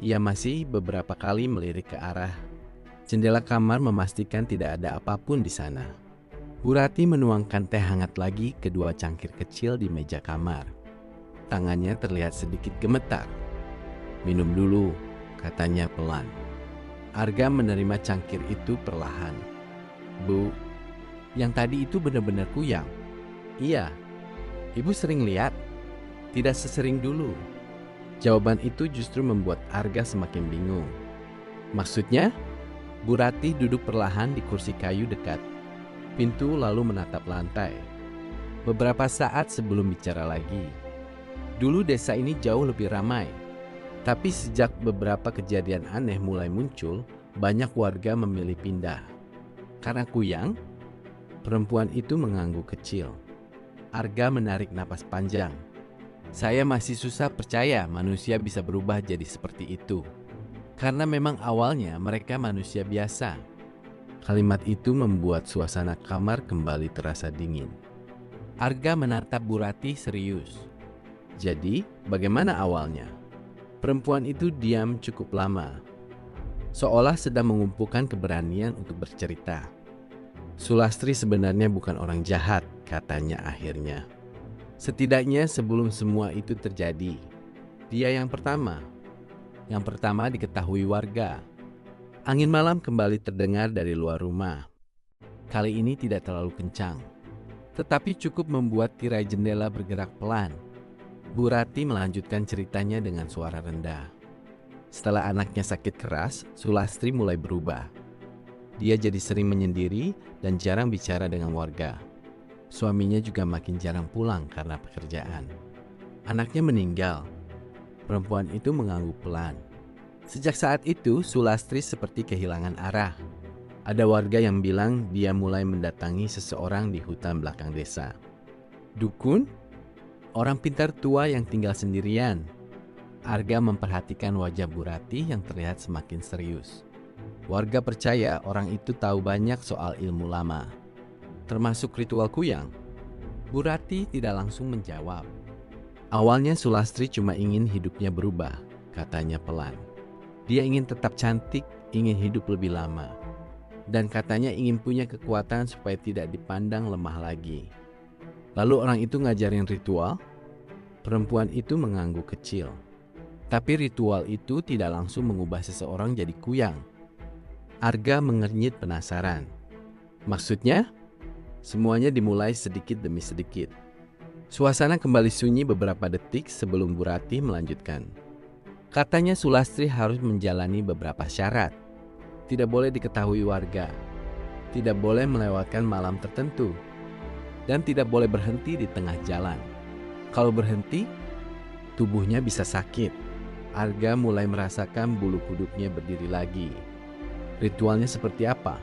ia masih beberapa kali melirik ke arah jendela kamar memastikan tidak ada apapun di sana. Bu Rati menuangkan teh hangat lagi ke dua cangkir kecil di meja kamar. Tangannya terlihat sedikit gemetar. Minum dulu, katanya pelan. Arga menerima cangkir itu perlahan. Bu, yang tadi itu benar-benar Kuyang? Iya, ibu sering lihat? Tidak sesering dulu. Jawaban itu justru membuat Arga semakin bingung. Maksudnya? Bu Rati duduk perlahan di kursi kayu dekat pintu lalu menatap lantai. Beberapa saat sebelum bicara lagi. Dulu desa ini jauh lebih ramai. Tapi sejak beberapa kejadian aneh mulai muncul, banyak warga memilih pindah. Karena Kuyang, perempuan itu mengangguk kecil. Arga menarik napas panjang. Saya masih susah percaya manusia bisa berubah jadi seperti itu. Karena memang awalnya mereka manusia biasa. Kalimat itu membuat suasana kamar kembali terasa dingin. Arga menatap Bu Rati serius. Jadi, bagaimana awalnya? Perempuan itu diam cukup lama, seolah sedang mengumpulkan keberanian untuk bercerita. Sulastri sebenarnya bukan orang jahat, katanya akhirnya. Setidaknya sebelum semua itu terjadi, dia yang pertama diketahui warga. Angin malam kembali terdengar dari luar rumah. Kali ini tidak terlalu kencang, tetapi cukup membuat tirai jendela bergerak pelan. Bu Rati melanjutkan ceritanya dengan suara rendah. Setelah anaknya sakit keras, Sulastri mulai berubah. Dia jadi sering menyendiri dan jarang bicara dengan warga. Suaminya juga makin jarang pulang karena pekerjaan. Anaknya meninggal. Perempuan itu mengangguk pelan. Sejak saat itu, Sulastri seperti kehilangan arah. Ada warga yang bilang dia mulai mendatangi seseorang di hutan belakang desa. Dukun? Orang pintar tua yang tinggal sendirian. Arga memperhatikan wajah Bu Rati yang terlihat semakin serius. Warga percaya orang itu tahu banyak soal ilmu lama, termasuk ritual kuyang. Bu Rati tidak langsung menjawab. Awalnya Sulastri cuma ingin hidupnya berubah, katanya pelan. Dia ingin tetap cantik, ingin hidup lebih lama. Dan katanya ingin punya kekuatan supaya tidak dipandang lemah lagi. Lalu orang itu ngajarin ritual. Perempuan itu mengangguk kecil. Tapi ritual itu tidak langsung mengubah seseorang jadi kuyang. Arga mengernyit penasaran. Maksudnya? Semuanya dimulai sedikit demi sedikit. Suasana kembali sunyi beberapa detik sebelum Bu Rati melanjutkan. Katanya Sulastri harus menjalani beberapa syarat. Tidak boleh diketahui warga. Tidak boleh melewatkan malam tertentu. Dan tidak boleh berhenti di tengah jalan. Kalau berhenti, tubuhnya bisa sakit. Arga mulai merasakan bulu kuduknya berdiri lagi. Ritualnya seperti apa?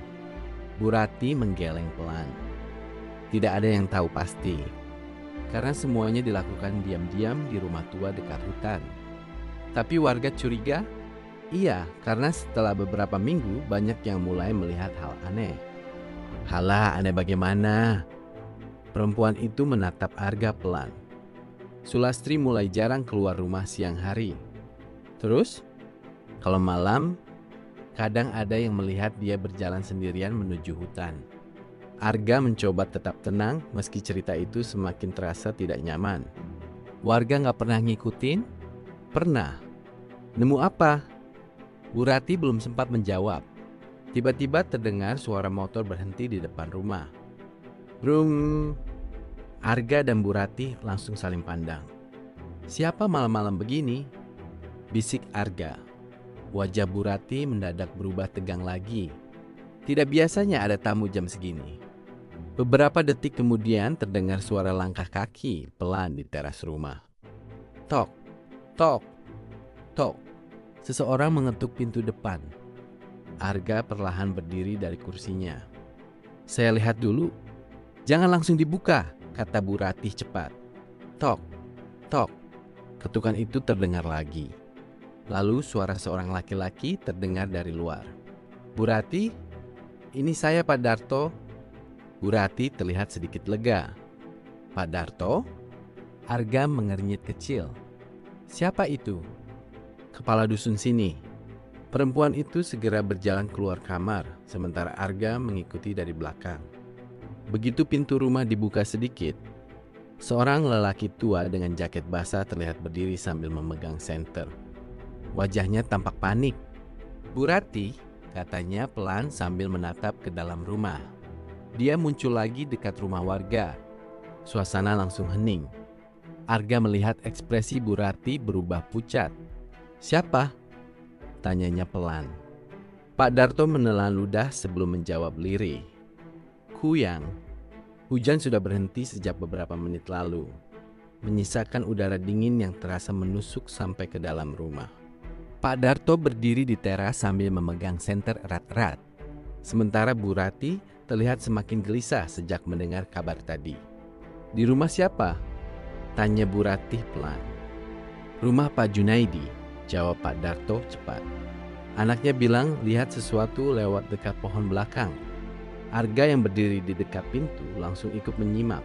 Bu Rati menggeleng pelan. Tidak ada yang tahu pasti. Karena semuanya dilakukan diam-diam di rumah tua dekat hutan. Tapi warga curiga? Iya, karena setelah beberapa minggu banyak yang mulai melihat hal aneh. Halah, aneh bagaimana? Perempuan itu menatap Arga pelan. Sulastri mulai jarang keluar rumah siang hari. Terus, kalau malam, kadang ada yang melihat dia berjalan sendirian menuju hutan. Arga mencoba tetap tenang meski cerita itu semakin terasa tidak nyaman. Warga nggak pernah ngikutin? Pernah. Nemu apa? Bu Rati belum sempat menjawab. Tiba-tiba terdengar suara motor berhenti di depan rumah. Brum. Arga dan Bu Rati langsung saling pandang. Siapa malam-malam begini? Bisik Arga. Wajah Bu Rati mendadak berubah tegang lagi. Tidak biasanya ada tamu jam segini. Beberapa detik kemudian terdengar suara langkah kaki pelan di teras rumah. Tok, tok, tok. Seseorang mengetuk pintu depan. Arga perlahan berdiri dari kursinya. Saya lihat dulu. Jangan langsung dibuka, kata Bu Rati cepat. Tok, tok. Ketukan itu terdengar lagi. Lalu suara seorang laki-laki terdengar dari luar. Bu Rati, ini saya Pak Darto. Bu Rati terlihat sedikit lega. Pak Darto? Arga mengernyit kecil. Siapa itu? Kepala dusun sini. Perempuan itu segera berjalan keluar kamar, sementara Arga mengikuti dari belakang. Begitu pintu rumah dibuka sedikit, seorang lelaki tua dengan jaket basah terlihat berdiri sambil memegang senter. Wajahnya tampak panik. Bu Rati, katanya pelan sambil menatap ke dalam rumah. Dia muncul lagi dekat rumah warga. Suasana langsung hening. Arga melihat ekspresi Bu Rati berubah pucat. Siapa? Tanyanya pelan. Pak Darto menelan ludah sebelum menjawab lirih. Kuyang. Hujan sudah berhenti sejak beberapa menit lalu, menyisakan udara dingin yang terasa menusuk sampai ke dalam rumah. Pak Darto berdiri di teras sambil memegang senter erat-erat. Sementara Bu Rati terlihat semakin gelisah sejak mendengar kabar tadi. Di rumah siapa? Tanya Bu Rati pelan. Rumah Pak Junaidi, jawab Pak Darto cepat. Anaknya bilang lihat sesuatu lewat dekat pohon belakang. Arga yang berdiri di dekat pintu langsung ikut menyimak.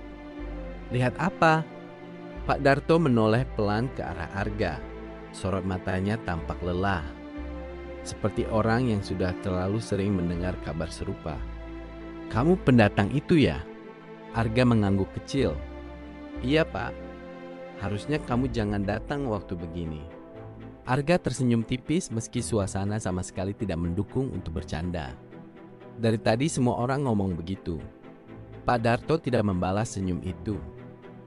Lihat apa? Pak Darto menoleh pelan ke arah Arga. Sorot matanya tampak lelah. Seperti orang yang sudah terlalu sering mendengar kabar serupa. Kamu pendatang itu ya? Arga mengangguk kecil. Iya Pak. Harusnya kamu jangan datang waktu begini. Arga tersenyum tipis meski suasana sama sekali tidak mendukung untuk bercanda. Dari tadi semua orang ngomong begitu. Pak Darto tidak membalas senyum itu.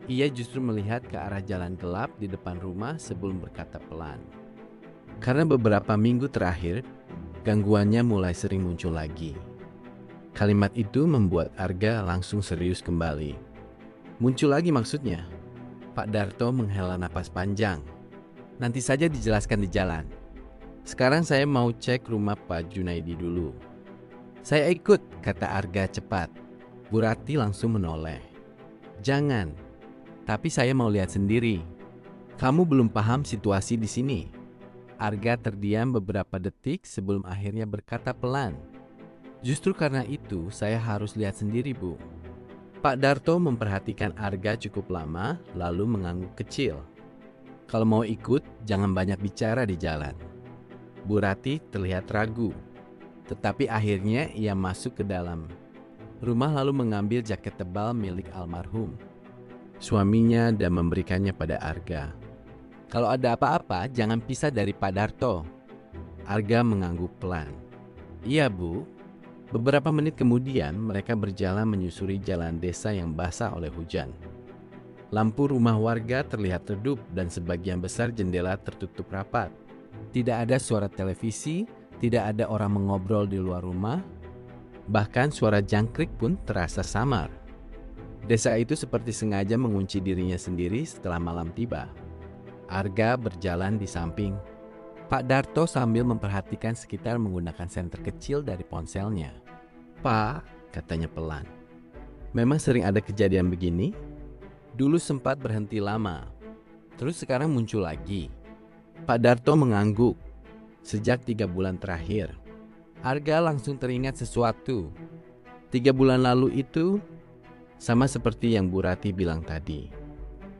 Ia justru melihat ke arah jalan gelap di depan rumah sebelum berkata pelan. Karena beberapa minggu terakhir, gangguannya mulai sering muncul lagi. Kalimat itu membuat Arga langsung serius kembali. Muncul lagi maksudnya? Pak Darto menghela napas panjang. Nanti saja dijelaskan di jalan. Sekarang saya mau cek rumah Pak Junaidi dulu. Saya ikut, kata Arga cepat. Bu Rati langsung menoleh. Jangan, tapi saya mau lihat sendiri. Kamu belum paham situasi di sini. Arga terdiam beberapa detik sebelum akhirnya berkata pelan, "Justru karena itu saya harus lihat sendiri, Bu." Pak Darto memperhatikan Arga cukup lama lalu mengangguk kecil. "Kalau mau ikut, jangan banyak bicara di jalan." Bu Rati terlihat ragu, tetapi akhirnya ia masuk ke dalam rumah lalu mengambil jaket tebal milik almarhum suaminya dan memberikannya pada Arga. "Kalau ada apa-apa, jangan pisah dari Pak Darto." Arga mengangguk pelan. "Iya, Bu." Beberapa menit kemudian, mereka berjalan menyusuri jalan desa yang basah oleh hujan. Lampu rumah warga terlihat redup dan sebagian besar jendela tertutup rapat. Tidak ada suara televisi, tidak ada orang mengobrol di luar rumah, bahkan suara jangkrik pun terasa samar. Desa itu seperti sengaja mengunci dirinya sendiri setelah malam tiba. Arga berjalan di samping Pak Darto sambil memperhatikan sekitar menggunakan senter kecil dari ponselnya. "Pak," katanya pelan, "memang sering ada kejadian begini? Dulu sempat berhenti lama, terus sekarang muncul lagi." Pak Darto mengangguk. "Sejak 3 bulan terakhir." Arga langsung teringat sesuatu. 3 bulan lalu itu sama seperti yang Bu Rati bilang tadi.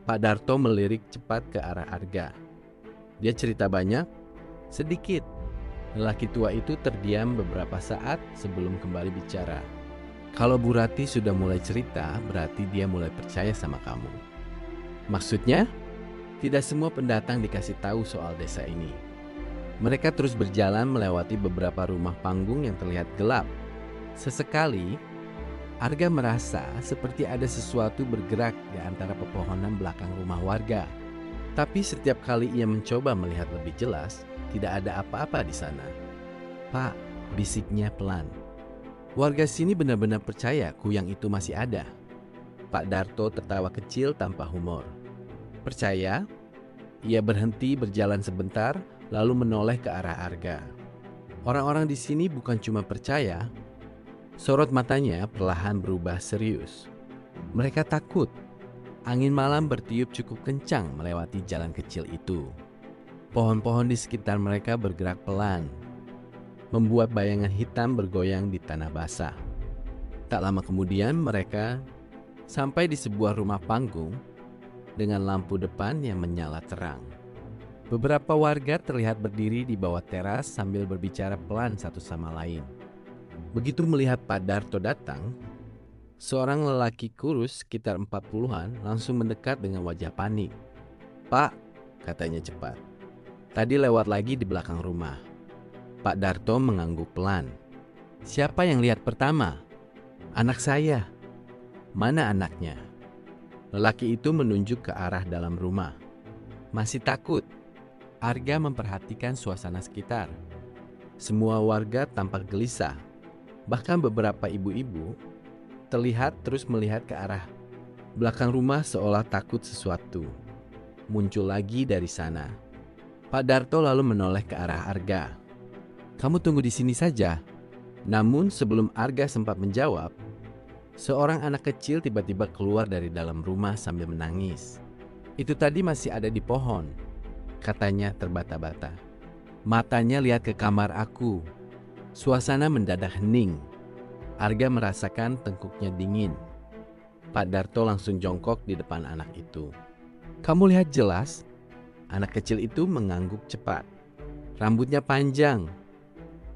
Pak Darto melirik cepat ke arah Arga. Dia cerita banyak, sedikit. Lelaki tua itu terdiam beberapa saat sebelum kembali bicara. "Kalau Bu Rati sudah mulai cerita, berarti dia mulai percaya sama kamu." "Maksudnya?" "Tidak semua pendatang dikasih tahu soal desa ini." Mereka terus berjalan melewati beberapa rumah panggung yang terlihat gelap. Sesekali, Arga merasa seperti ada sesuatu bergerak di antara pepohonan belakang rumah warga. Tapi setiap kali ia mencoba melihat lebih jelas, tidak ada apa-apa di sana. "Pak," bisiknya pelan, "warga sini benar-benar percaya kuyang itu masih ada." Pak Darto tertawa kecil tanpa humor. "Percaya?" Ia berhenti berjalan sebentar, lalu menoleh ke arah Arga. "Orang-orang di sini bukan cuma percaya." Sorot matanya perlahan berubah serius. "Mereka takut." Angin malam bertiup cukup kencang melewati jalan kecil itu. Pohon-pohon di sekitar mereka bergerak pelan, membuat bayangan hitam bergoyang di tanah basah. Tak lama kemudian mereka sampai di sebuah rumah panggung dengan lampu depan yang menyala terang. Beberapa warga terlihat berdiri di bawah teras sambil berbicara pelan satu sama lain. Begitu melihat Pak Darto datang, seorang lelaki kurus sekitar 40-an langsung mendekat dengan wajah panik. "Pak," katanya cepat, "tadi lewat lagi di belakang rumah." Pak Darto mengangguk pelan. "Siapa yang lihat pertama?" "Anak saya." "Mana anaknya?" Lelaki itu menunjuk ke arah dalam rumah. "Masih takut?" Arga memperhatikan suasana sekitar. Semua warga tampak gelisah. Bahkan beberapa ibu-ibu terlihat terus melihat ke arah belakang rumah seolah takut sesuatu muncul lagi dari sana. Pak Darto lalu menoleh ke arah Arga. "Kamu tunggu di sini saja." Namun sebelum Arga sempat menjawab, seorang anak kecil tiba-tiba keluar dari dalam rumah sambil menangis. "Itu tadi masih ada di pohon," katanya terbata-bata. "Matanya lihat ke kamar aku." Suasana mendadak hening. Arga merasakan tengkuknya dingin. Pak Darto langsung jongkok di depan anak itu. "Kamu lihat jelas?" Anak kecil itu mengangguk cepat. Rambutnya panjang.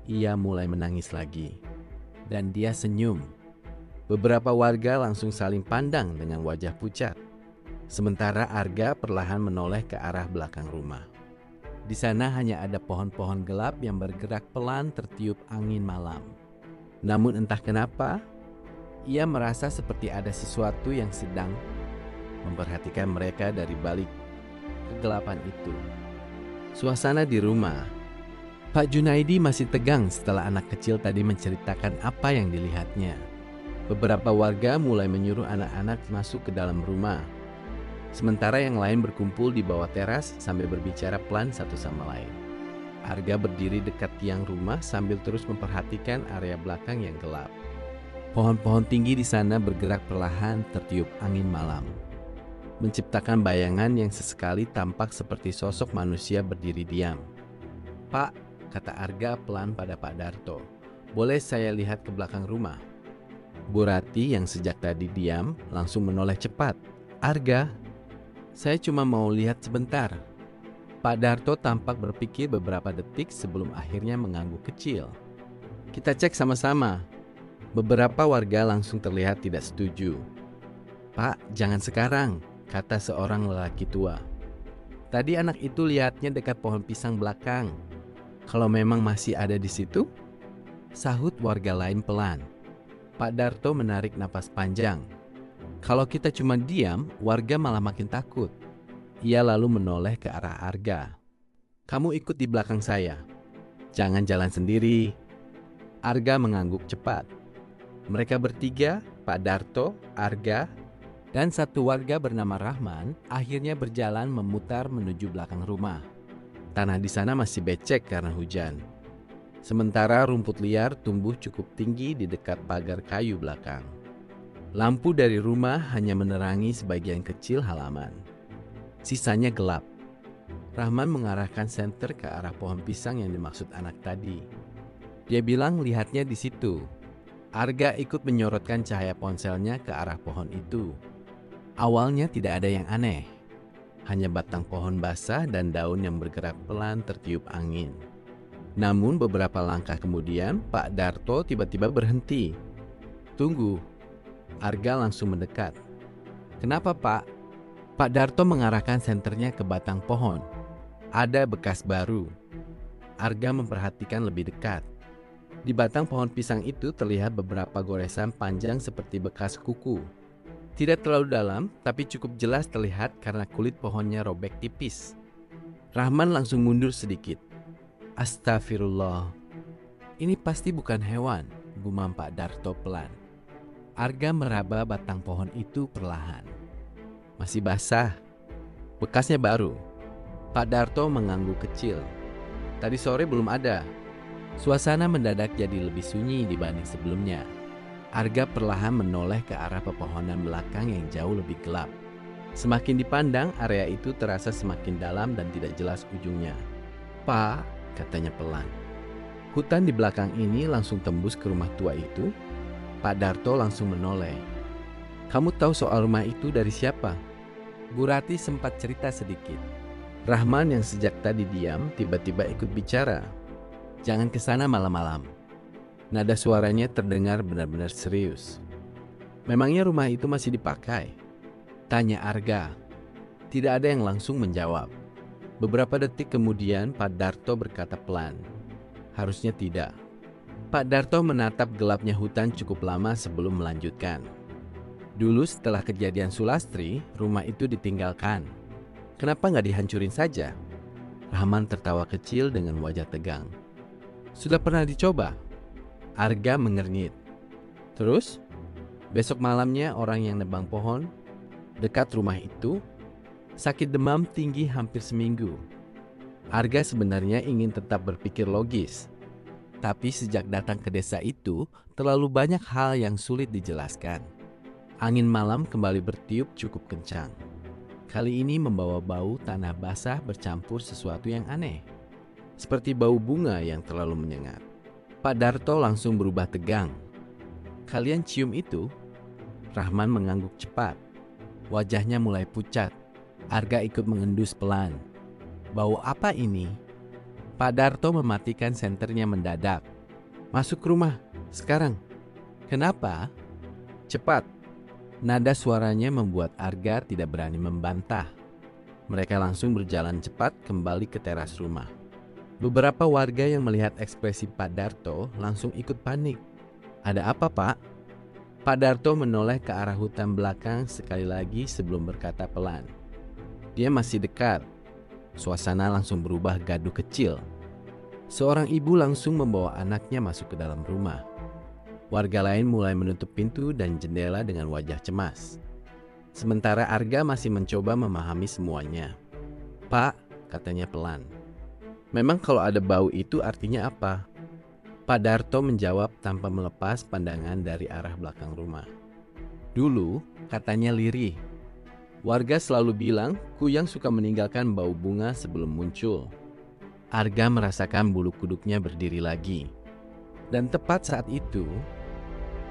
Ia mulai menangis lagi. Dan dia senyum. Beberapa warga langsung saling pandang dengan wajah pucat. Sementara Arga perlahan menoleh ke arah belakang rumah. Di sana hanya ada pohon-pohon gelap yang bergerak pelan tertiup angin malam. Namun entah kenapa, ia merasa seperti ada sesuatu yang sedang memperhatikan mereka dari balik kegelapan itu. Suasana di rumah. Pak Junaidi masih tegang setelah anak kecil tadi menceritakan apa yang dilihatnya. Beberapa warga mulai menyuruh anak-anak masuk ke dalam rumah. Sementara yang lain berkumpul di bawah teras sambil berbicara pelan satu sama lain. Arga berdiri dekat tiang rumah sambil terus memperhatikan area belakang yang gelap. Pohon-pohon tinggi di sana bergerak perlahan tertiup angin malam, menciptakan bayangan yang sesekali tampak seperti sosok manusia berdiri diam. "Pak," kata Arga pelan pada Pak Darto, "boleh saya lihat ke belakang rumah?" Bu Rati yang sejak tadi diam langsung menoleh cepat. "Arga, saya cuma mau lihat sebentar." Pak Darto tampak berpikir beberapa detik sebelum akhirnya mengangguk kecil. "Kita cek sama-sama." Beberapa warga langsung terlihat tidak setuju. "Pak, jangan sekarang," kata seorang lelaki tua. "Tadi anak itu lihatnya dekat pohon pisang belakang. Kalau memang masih ada di situ?" sahut warga lain pelan. Pak Darto menarik napas panjang. "Kalau kita cuma diam, warga malah makin takut." Ia lalu menoleh ke arah Arga. "Kamu ikut di belakang saya. Jangan jalan sendiri." Arga mengangguk cepat. Mereka bertiga, Pak Darto, Arga, dan satu warga bernama Rahman, akhirnya berjalan memutar menuju belakang rumah. Tanah di sana masih becek karena hujan. Sementara rumput liar tumbuh cukup tinggi di dekat pagar kayu belakang. Lampu dari rumah hanya menerangi sebagian kecil halaman. Sisanya gelap. Rahman mengarahkan senter ke arah pohon pisang yang dimaksud anak tadi. Dia bilang lihatnya di situ. Arga ikut menyorotkan cahaya ponselnya ke arah pohon itu. Awalnya tidak ada yang aneh. Hanya batang pohon basah dan daun yang bergerak pelan tertiup angin. Namun beberapa langkah kemudian, Pak Darto tiba-tiba berhenti. "Tunggu." Arga langsung mendekat. "Kenapa, Pak?" Pak Darto mengarahkan senternya ke batang pohon. Ada bekas baru. Arga memperhatikan lebih dekat. Di batang pohon pisang itu terlihat beberapa goresan panjang seperti bekas kuku. Tidak terlalu dalam, tapi cukup jelas terlihat karena kulit pohonnya robek tipis. Rahman langsung mundur sedikit. "Astagfirullah. Ini pasti bukan hewan," gumam Pak Darto pelan. Arga meraba batang pohon itu perlahan. "Masih basah. Bekasnya baru." Pak Darto mengangguk kecil. "Tadi sore belum ada." Suasana mendadak jadi lebih sunyi dibanding sebelumnya. Arga perlahan menoleh ke arah pepohonan belakang yang jauh lebih gelap. Semakin dipandang, area itu terasa semakin dalam dan tidak jelas ujungnya. "Pak," katanya pelan. "Hutan di belakang ini langsung tembus ke rumah tua itu?" Pak Darto langsung menoleh. "Kamu tahu soal rumah itu dari siapa?" Bu Rati sempat cerita sedikit. Rahman yang sejak tadi diam tiba-tiba ikut bicara. "Jangan ke sana malam-malam." Nada suaranya terdengar benar-benar serius. "Memangnya rumah itu masih dipakai?" tanya Arga. Tidak ada yang langsung menjawab. Beberapa detik kemudian Pak Darto berkata pelan, "Harusnya tidak." Pak Darto menatap gelapnya hutan cukup lama sebelum melanjutkan. "Dulu setelah kejadian Sulastri, rumah itu ditinggalkan. Kenapa nggak dihancurin saja?" Rahman tertawa kecil dengan wajah tegang. "Sudah pernah dicoba?" Arga mengernyit. "Terus? Besok malamnya orang yang nebang pohon dekat rumah itu sakit demam tinggi hampir seminggu." Arga sebenarnya ingin tetap berpikir logis. Tapi sejak datang ke desa itu, terlalu banyak hal yang sulit dijelaskan. Angin malam kembali bertiup cukup kencang. Kali ini membawa bau tanah basah bercampur sesuatu yang aneh. Seperti bau bunga yang terlalu menyengat. Pak Darto langsung berubah tegang. "Kalian cium itu?" Rahman mengangguk cepat. Wajahnya mulai pucat. Arga ikut mengendus pelan. "Bau apa ini?" Pak Darto mematikan senternya mendadak. "Masuk rumah, sekarang." "Kenapa?" "Cepat." Nada suaranya membuat Arga tidak berani membantah. Mereka langsung berjalan cepat kembali ke teras rumah. Beberapa warga yang melihat ekspresi Pak Darto langsung ikut panik. "Ada apa, Pak?" Pak Darto menoleh ke arah hutan belakang sekali lagi sebelum berkata pelan. Dia masih dekat. Suasana langsung berubah gaduh kecil. Seorang ibu langsung membawa anaknya masuk ke dalam rumah. Warga lain mulai menutup pintu dan jendela dengan wajah cemas. Sementara Arga masih mencoba memahami semuanya. "Pak," katanya pelan. "Memang kalau ada bau itu artinya apa?" Pak Darto menjawab tanpa melepas pandangan dari arah belakang rumah. "Dulu, katanya lirih. Warga selalu bilang Kuyang suka meninggalkan bau bunga sebelum muncul. Arga merasakan bulu kuduknya berdiri lagi. Dan tepat saat itu,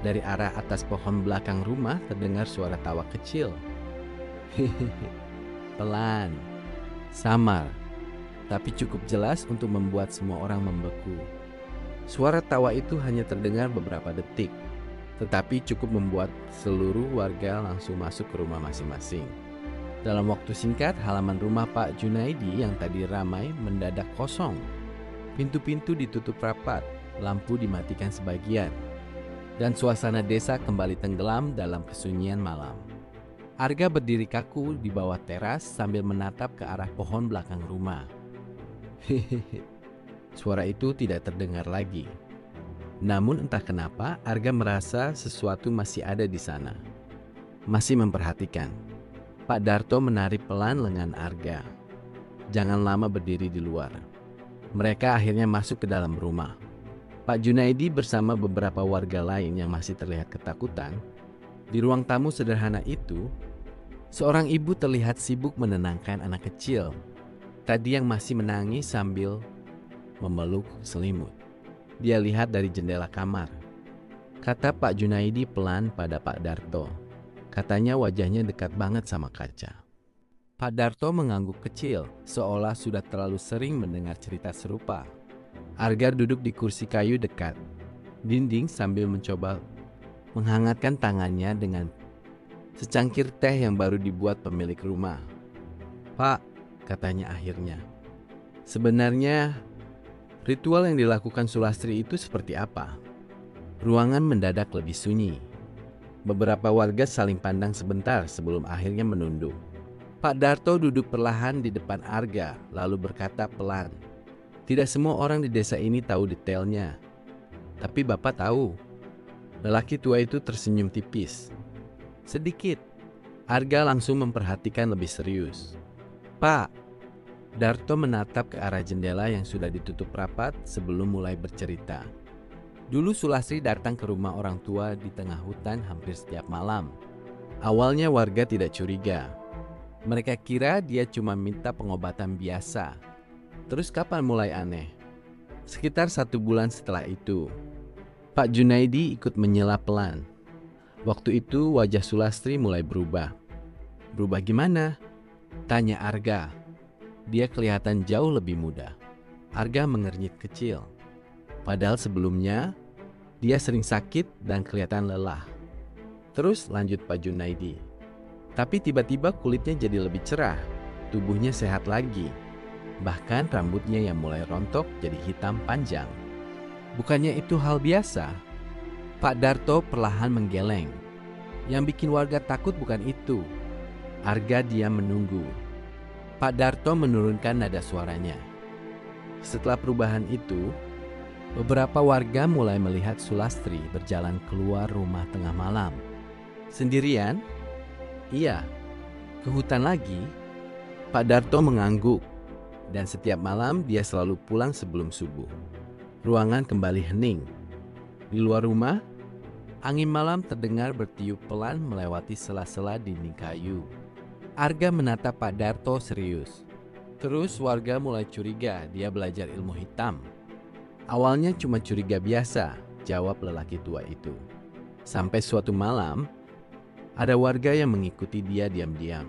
dari arah atas pohon belakang rumah terdengar suara tawa kecil. Hehehe, pelan, samar, tapi cukup jelas untuk membuat semua orang membeku. Suara tawa itu hanya terdengar beberapa detik, tetapi cukup membuat seluruh warga langsung masuk ke rumah masing-masing. Dalam waktu singkat, halaman rumah Pak Junaidi yang tadi ramai mendadak kosong. Pintu-pintu ditutup rapat, lampu dimatikan sebagian, dan suasana desa kembali tenggelam dalam kesunyian malam. Arga berdiri kaku di bawah teras sambil menatap ke arah pohon belakang rumah. Hehehe, suara itu tidak terdengar lagi. Namun entah kenapa Arga merasa sesuatu masih ada di sana. Masih memperhatikan. Pak Darto menarik pelan lengan Arga. Jangan lama berdiri di luar. Mereka akhirnya masuk ke dalam rumah. Pak Junaidi bersama beberapa warga lain yang masih terlihat ketakutan. Di ruang tamu sederhana itu, seorang ibu terlihat sibuk menenangkan anak kecil. Tadi yang masih menangis sambil memeluk selimut. Dia lihat dari jendela kamar. Kata Pak Junaidi pelan pada Pak Darto. Katanya wajahnya dekat banget sama kaca. Pak Darto mengangguk kecil, seolah sudah terlalu sering mendengar cerita serupa. Arga duduk di kursi kayu dekat dinding sambil mencoba menghangatkan tangannya dengan secangkir teh yang baru dibuat pemilik rumah. "Pak," katanya akhirnya, "sebenarnya ritual yang dilakukan Sulastri itu seperti apa?" Ruangan mendadak lebih sunyi. Beberapa warga saling pandang sebentar sebelum akhirnya menunduk. Pak Darto duduk perlahan di depan Arga, lalu berkata pelan, "Tidak semua orang di desa ini tahu detailnya. Tapi Bapak tahu." Lelaki tua itu tersenyum tipis. "Sedikit." Arga langsung memperhatikan lebih serius. "Pak." Darto menatap ke arah jendela yang sudah ditutup rapat sebelum mulai bercerita. Dulu Sulastri datang ke rumah orang tua di tengah hutan hampir setiap malam. Awalnya warga tidak curiga. Mereka kira dia cuma minta pengobatan biasa. Terus kapan mulai aneh? Sekitar 1 bulan setelah itu, Pak Junaidi ikut menyela pelan. Waktu itu wajah Sulastri mulai berubah. "Berubah gimana?" tanya Arga. Dia kelihatan jauh lebih muda. Arga mengernyit kecil. Padahal sebelumnya, dia sering sakit dan kelihatan lelah. Terus lanjut Pak Junaidi. Tapi tiba-tiba kulitnya jadi lebih cerah, tubuhnya sehat lagi. Bahkan rambutnya yang mulai rontok jadi hitam panjang. Bukannya itu hal biasa? Pak Darto perlahan menggeleng. Yang bikin warga takut bukan itu. Arga diam menunggu. Pak Darto menurunkan nada suaranya. Setelah perubahan itu, beberapa warga mulai melihat Sulastri berjalan keluar rumah tengah malam. Sendirian? Iya. Ke hutan lagi? Pak Darto mengangguk. Dan setiap malam dia selalu pulang sebelum subuh. Ruangan kembali hening. Di luar rumah, angin malam terdengar bertiup pelan melewati sela-sela dinding kayu. Arga menatap Pak Darto serius. Terus warga mulai curiga dia belajar ilmu hitam. Awalnya cuma curiga biasa, jawab lelaki tua itu. Sampai suatu malam, ada warga yang mengikuti dia diam-diam.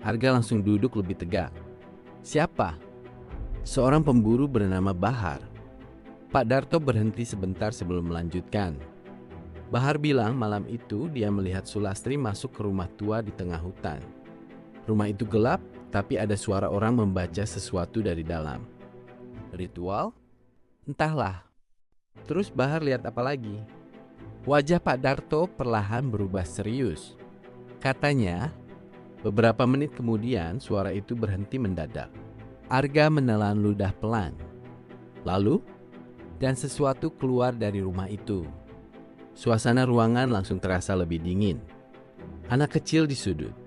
Arga langsung duduk lebih tegak. "Siapa?" "Seorang pemburu bernama Bahar." Pak Darto berhenti sebentar sebelum melanjutkan. Bahar bilang malam itu dia melihat Sulastri masuk ke rumah tua di tengah hutan. Rumah itu gelap, tapi ada suara orang membaca sesuatu dari dalam. Ritual? Entahlah. Terus Bahar lihat apa lagi? Wajah Pak Darto perlahan berubah serius. Katanya, beberapa menit kemudian suara itu berhenti mendadak. Arga menelan ludah pelan. Lalu, dan sesuatu keluar dari rumah itu. Suasana ruangan langsung terasa lebih dingin. Anak kecil di sudut.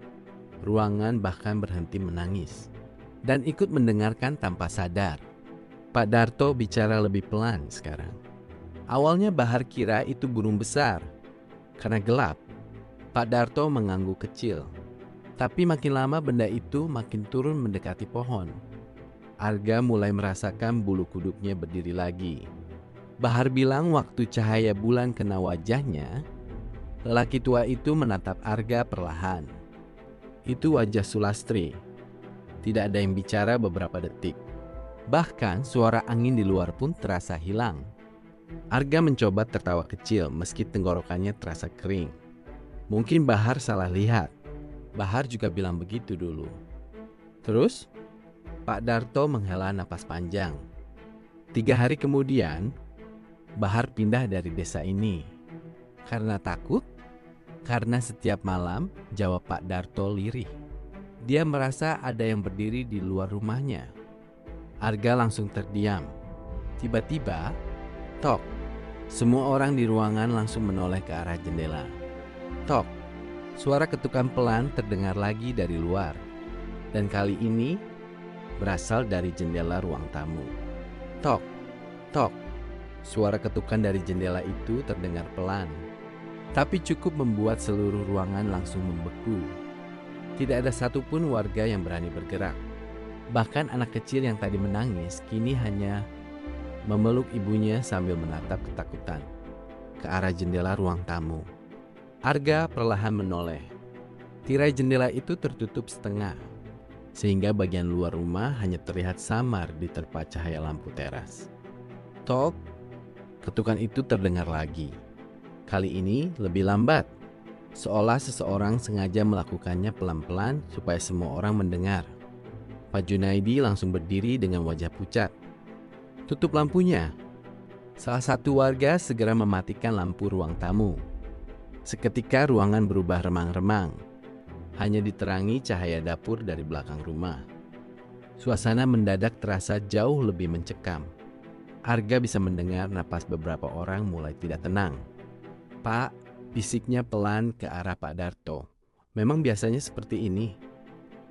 Ruangan bahkan berhenti menangis. Dan ikut mendengarkan tanpa sadar. Pak Darto bicara lebih pelan sekarang. Awalnya Bahar kira itu burung besar. Karena gelap, Pak Darto mengangguk kecil. Tapi makin lama benda itu makin turun mendekati pohon. Arga mulai merasakan bulu kuduknya berdiri lagi. Bahar bilang waktu cahaya bulan kena wajahnya, lelaki tua itu menatap Arga perlahan. Itu wajah Sulastri. Tidak ada yang bicara beberapa detik. Bahkan suara angin di luar pun terasa hilang. Arga mencoba tertawa kecil meski tenggorokannya terasa kering. Mungkin Bahar salah lihat. Bahar juga bilang begitu dulu. Terus, Pak Darto menghela napas panjang. 3 hari kemudian, Bahar pindah dari desa ini. Karena takut? Karena setiap malam, jawab Pak Darto lirih. Dia merasa ada yang berdiri di luar rumahnya. Arga langsung terdiam. Tiba-tiba, tok. Semua orang di ruangan langsung menoleh ke arah jendela. Tok. Suara ketukan pelan terdengar lagi dari luar. Dan kali ini berasal dari jendela ruang tamu. Tok, tok. Suara ketukan dari jendela itu terdengar pelan, tapi cukup membuat seluruh ruangan langsung membeku. Tidak ada satupun warga yang berani bergerak. Bahkan anak kecil yang tadi menangis kini hanya memeluk ibunya sambil menatap ketakutan ke arah jendela ruang tamu. Arga perlahan menoleh. Tirai jendela itu tertutup setengah, sehingga bagian luar rumah hanya terlihat samar diterpa cahaya lampu teras. Tok, ketukan itu terdengar lagi. Kali ini lebih lambat, seolah seseorang sengaja melakukannya pelan-pelan supaya semua orang mendengar. Pak Junaidi langsung berdiri dengan wajah pucat. Tutup lampunya. Salah satu warga segera mematikan lampu ruang tamu. Seketika ruangan berubah remang-remang. Hanya diterangi cahaya dapur dari belakang rumah. Suasana mendadak terasa jauh lebih mencekam. Arga bisa mendengar napas beberapa orang mulai tidak tenang. Pak, bisiknya pelan ke arah Pak Darto. Memang biasanya seperti ini.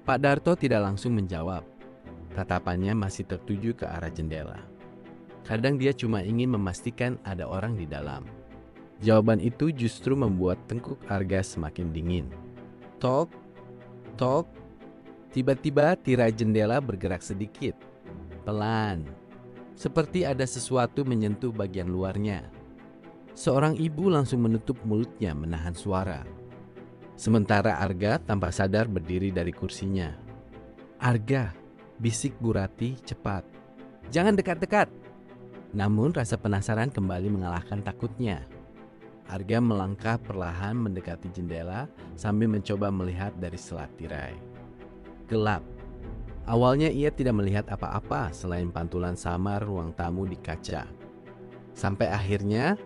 Pak Darto tidak langsung menjawab. Tatapannya masih tertuju ke arah jendela. Kadang dia cuma ingin memastikan ada orang di dalam. Jawaban itu justru membuat tengkuk Arga semakin dingin. Tok, tok. Tiba-tiba tirai jendela bergerak sedikit. Pelan. Seperti ada sesuatu menyentuh bagian luarnya. Seorang ibu langsung menutup mulutnya menahan suara. Sementara Arga tanpa sadar berdiri dari kursinya. Arga, bisik Bu Rati cepat. Jangan dekat-dekat. Namun rasa penasaran kembali mengalahkan takutnya. Arga melangkah perlahan mendekati jendela sambil mencoba melihat dari selat tirai. Gelap. Awalnya ia tidak melihat apa-apa selain pantulan samar ruang tamu di kaca. Sampai akhirnya,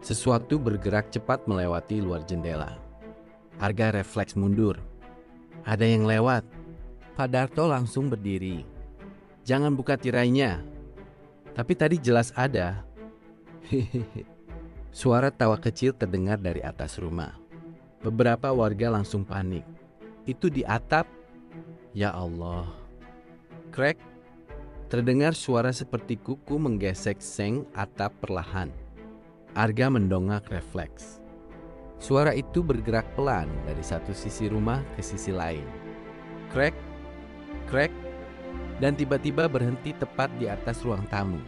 sesuatu bergerak cepat melewati luar jendela. Arga refleks mundur. Ada yang lewat. Pak Darto langsung berdiri. Jangan buka tirainya. Tapi tadi jelas ada. Suara tawa kecil terdengar dari atas rumah. Beberapa warga langsung panik. Itu di atap. Ya Allah. Krek. Terdengar suara seperti kuku menggesek seng atap perlahan. Arga mendongak refleks. Suara itu bergerak pelan dari satu sisi rumah ke sisi lain. Krek. Krek. Dan tiba-tiba berhenti tepat di atas ruang tamu.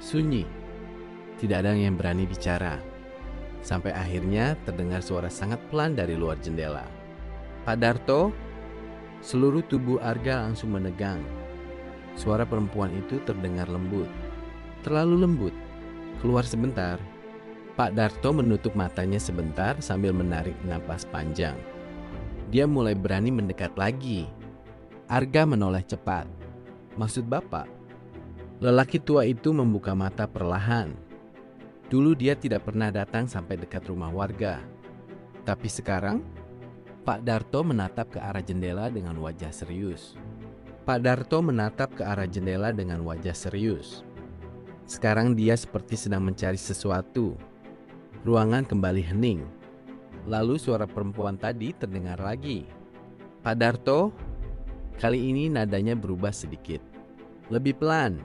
Sunyi. Tidak ada yang berani bicara. Sampai akhirnya terdengar suara sangat pelan dari luar jendela. Pak Darto, seluruh tubuh Arga langsung menegang. Suara perempuan itu terdengar lembut. Terlalu lembut. Keluar sebentar. Pak Darto menutup matanya sebentar sambil menarik napas panjang. Dia mulai berani mendekat lagi. Arga menoleh cepat. Maksud Bapak? Lelaki tua itu membuka mata perlahan. Dulu dia tidak pernah datang sampai dekat rumah warga. Tapi sekarang, Pak Darto menatap ke arah jendela dengan wajah serius. Pak Darto menatap ke arah jendela dengan wajah serius. Sekarang dia seperti sedang mencari sesuatu. Ruangan kembali hening. Lalu suara perempuan tadi terdengar lagi. Pak Darto, kali ini nadanya berubah sedikit. Lebih pelan,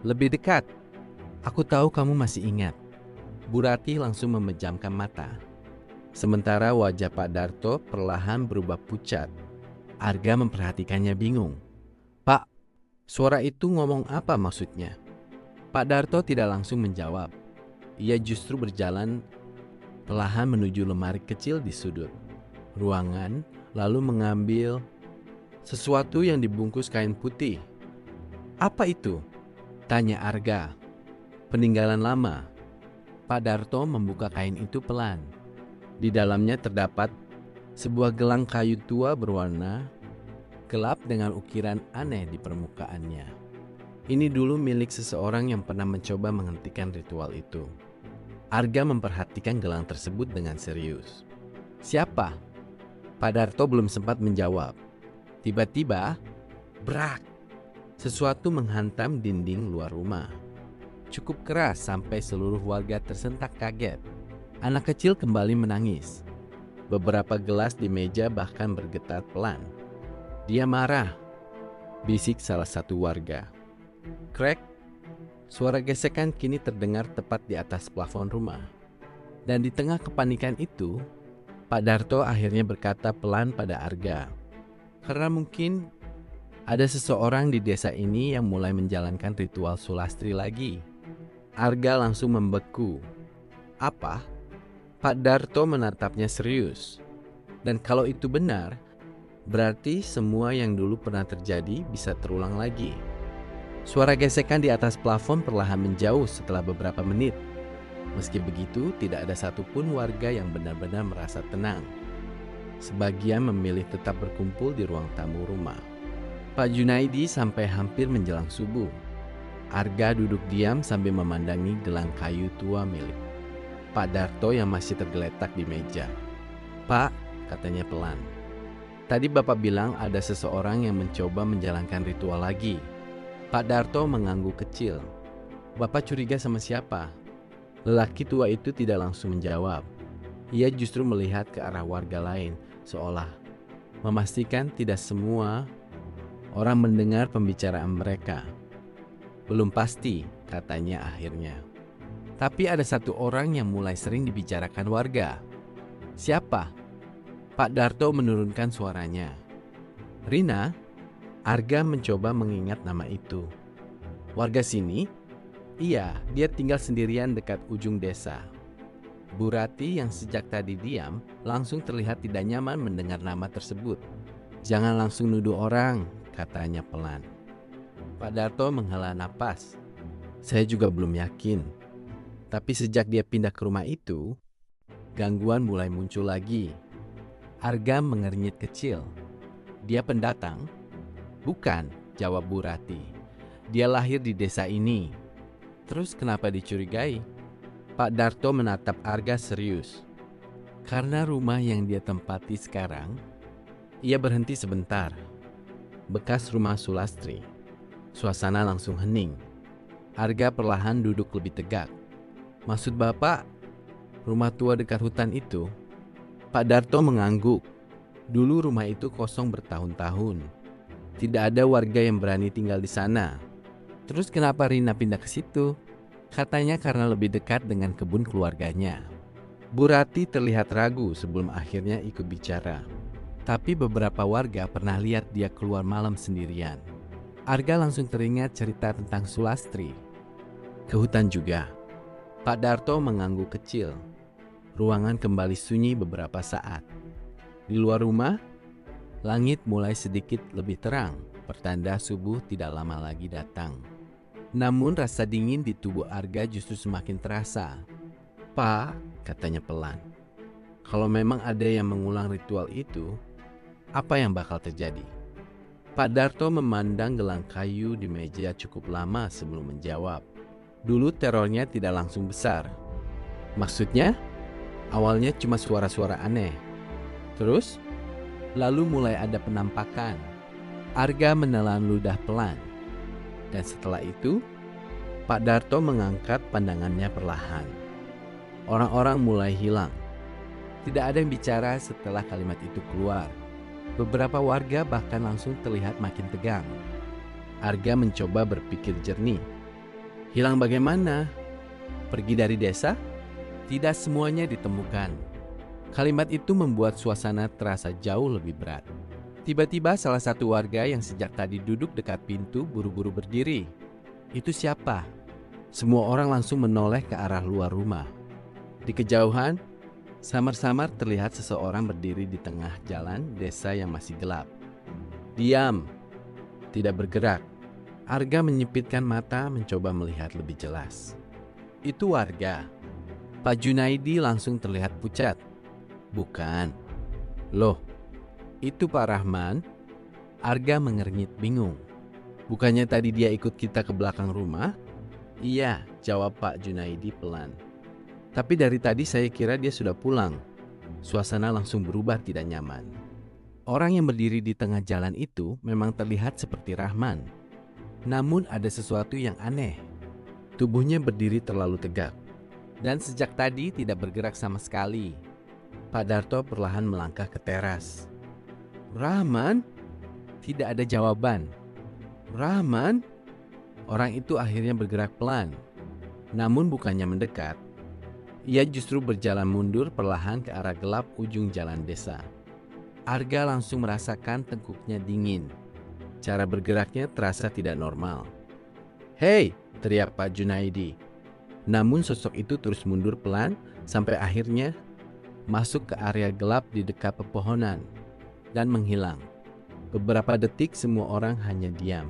lebih dekat. Aku tahu kamu masih ingat. Bu Rati langsung memejamkan mata. Sementara wajah Pak Darto perlahan berubah pucat. Arga memperhatikannya bingung. Pak, Suara itu ngomong apa maksudnya? Pak Darto tidak langsung menjawab. Ia justru berjalan perlahan menuju lemari kecil di sudut ruangan, lalu mengambil sesuatu yang dibungkus kain putih. "Apa itu?" tanya Arga. "Peninggalan lama." Pak Darto membuka kain itu pelan. Di dalamnya terdapat sebuah gelang kayu tua berwarna gelap dengan ukiran aneh di permukaannya. Ini dulu milik seseorang yang pernah mencoba menghentikan ritual itu. Arga memperhatikan gelang tersebut dengan serius. "Siapa?" Pak Darto belum sempat menjawab. Tiba-tiba, brak! Sesuatu menghantam dinding luar rumah. Cukup keras sampai seluruh warga tersentak kaget. Anak kecil kembali menangis. Beberapa gelas di meja bahkan bergetar pelan. "Dia marah," bisik salah satu warga. Krek! Suara gesekan kini terdengar tepat di atas plafon rumah. Dan di tengah kepanikan itu, Pak Darto akhirnya berkata pelan pada Arga. "Karena mungkin ada seseorang di desa ini yang mulai menjalankan ritual sulastri lagi." Arga langsung membeku. "Apa?" Pak Darto menatapnya serius. "Dan kalau itu benar, berarti semua yang dulu pernah terjadi bisa terulang lagi." Suara gesekan di atas plafon perlahan menjauh setelah beberapa menit. Meski begitu, tidak ada satupun warga yang benar-benar merasa tenang. Sebagian memilih tetap berkumpul di ruang tamu rumah. Pak Junaidi sampai hampir menjelang subuh. Arga duduk diam sambil memandangi gelang kayu tua milik Pak Darto yang masih tergeletak di meja. "Pak," katanya pelan, "tadi Bapak bilang ada seseorang yang mencoba menjalankan ritual lagi." Pak Darto mengangguk kecil. "Bapak curiga sama siapa?" Lelaki tua itu tidak langsung menjawab. Ia justru melihat ke arah warga lain, seolah memastikan tidak semua orang mendengar pembicaraan mereka. "Belum pasti," katanya akhirnya. "Tapi ada satu orang yang mulai sering dibicarakan warga." "Siapa?" Pak Darto menurunkan suaranya. "Rina." Arga mencoba mengingat nama itu. "Warga sini?" "Iya, dia tinggal sendirian dekat ujung desa." Bu Rati yang sejak tadi diam langsung terlihat tidak nyaman mendengar nama tersebut. "Jangan langsung nuduh orang," katanya pelan. Pak Darto menghela napas. "Saya juga belum yakin. Tapi sejak dia pindah ke rumah itu, gangguan mulai muncul lagi." Arga mengernyit kecil. "Dia pendatang?" "Bukan," jawab Bu Rati. "Dia lahir di desa ini." "Terus kenapa dicurigai?" Pak Darto menatap Arga serius. "Karena rumah yang dia tempati sekarang." Ia berhenti sebentar. Bekas rumah Sulastri. Suasana langsung hening. Arga perlahan duduk lebih tegak. "Maksud Bapak, rumah tua dekat hutan itu?" Pak Darto mengangguk. "Dulu rumah itu kosong bertahun-tahun. Tidak ada warga yang berani tinggal di sana." "Terus kenapa Rina pindah ke situ?" "Katanya karena lebih dekat dengan kebun keluarganya." Bu Rati terlihat ragu sebelum akhirnya ikut bicara. "Tapi beberapa warga pernah lihat dia keluar malam sendirian." Arga langsung teringat cerita tentang Sulastri. "Ke hutan juga?" Pak Darto mengangguk kecil. Ruangan kembali sunyi beberapa saat. Di luar rumah, langit mulai sedikit lebih terang, pertanda subuh tidak lama lagi datang. Namun rasa dingin di tubuh Arga justru semakin terasa. "Pak," katanya pelan, "kalau memang ada yang mengulang ritual itu, apa yang bakal terjadi?" Pak Darto memandang gelang kayu di meja cukup lama sebelum menjawab. "Dulu terornya tidak langsung besar." "Maksudnya?" "Awalnya cuma suara-suara aneh. Terus? Lalu mulai ada penampakan." Arga menelan ludah pelan. "Dan setelah itu?" Pak Darto mengangkat pandangannya perlahan. "Orang-orang mulai hilang. Tidak ada yang bicara setelah kalimat itu keluar. Beberapa warga bahkan langsung terlihat makin tegang." Arga mencoba berpikir jernih. "Hilang bagaimana? Pergi dari desa?" "Tidak semuanya ditemukan." Kalimat itu membuat suasana terasa jauh lebih berat. Tiba-tiba salah satu warga yang sejak tadi duduk dekat pintu buru-buru berdiri. Itu siapa? Semua orang langsung menoleh ke arah luar rumah. Di kejauhan, samar-samar terlihat seseorang berdiri di tengah jalan desa yang masih gelap. Diam, tidak bergerak. Arga menyipitkan mata mencoba melihat lebih jelas. Itu warga. Pak Junaidi langsung terlihat pucat. Bukan. Loh, itu Pak Rahman? Arga mengernyit bingung. Bukannya tadi dia ikut kita ke belakang rumah? Iya, jawab Pak Junaidi pelan. Tapi dari tadi saya kira dia sudah pulang. Suasana langsung berubah tidak nyaman. Orang yang berdiri di tengah jalan itu memang terlihat seperti Rahman. Namun ada sesuatu yang aneh. Tubuhnya berdiri terlalu tegak. Dan sejak tadi tidak bergerak sama sekali. Pak Darto perlahan melangkah ke teras. Rahman? Tidak ada jawaban. Rahman? Orang itu akhirnya bergerak pelan. Namun bukannya mendekat. Ia justru berjalan mundur perlahan ke arah gelap ujung jalan desa. Arga langsung merasakan tengkuknya dingin. Cara bergeraknya terasa tidak normal. Hei, teriak Pak Junaidi. Namun sosok itu terus mundur pelan sampai akhirnya masuk ke area gelap di dekat pepohonan dan menghilang. Beberapa detik semua orang hanya diam.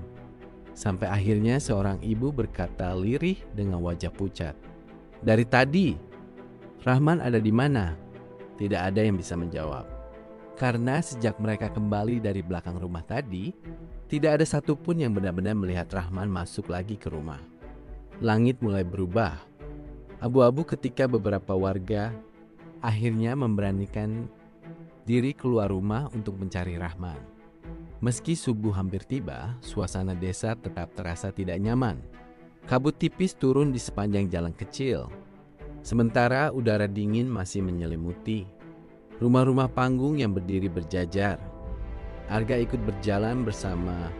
Sampai akhirnya seorang ibu berkata lirih dengan wajah pucat. Dari tadi, Rahman ada di mana? Tidak ada yang bisa menjawab. Karena sejak mereka kembali dari belakang rumah tadi, tidak ada satupun yang benar-benar melihat Rahman masuk lagi ke rumah. Langit mulai berubah. Abu-abu ketika beberapa warga akhirnya memberanikan diri keluar rumah untuk mencari Rahman. Meski subuh hampir tiba, suasana desa tetap terasa tidak nyaman. Kabut tipis turun di sepanjang jalan kecil. Sementara udara dingin masih menyelimuti rumah-rumah panggung yang berdiri berjajar. Arga ikut berjalan bersama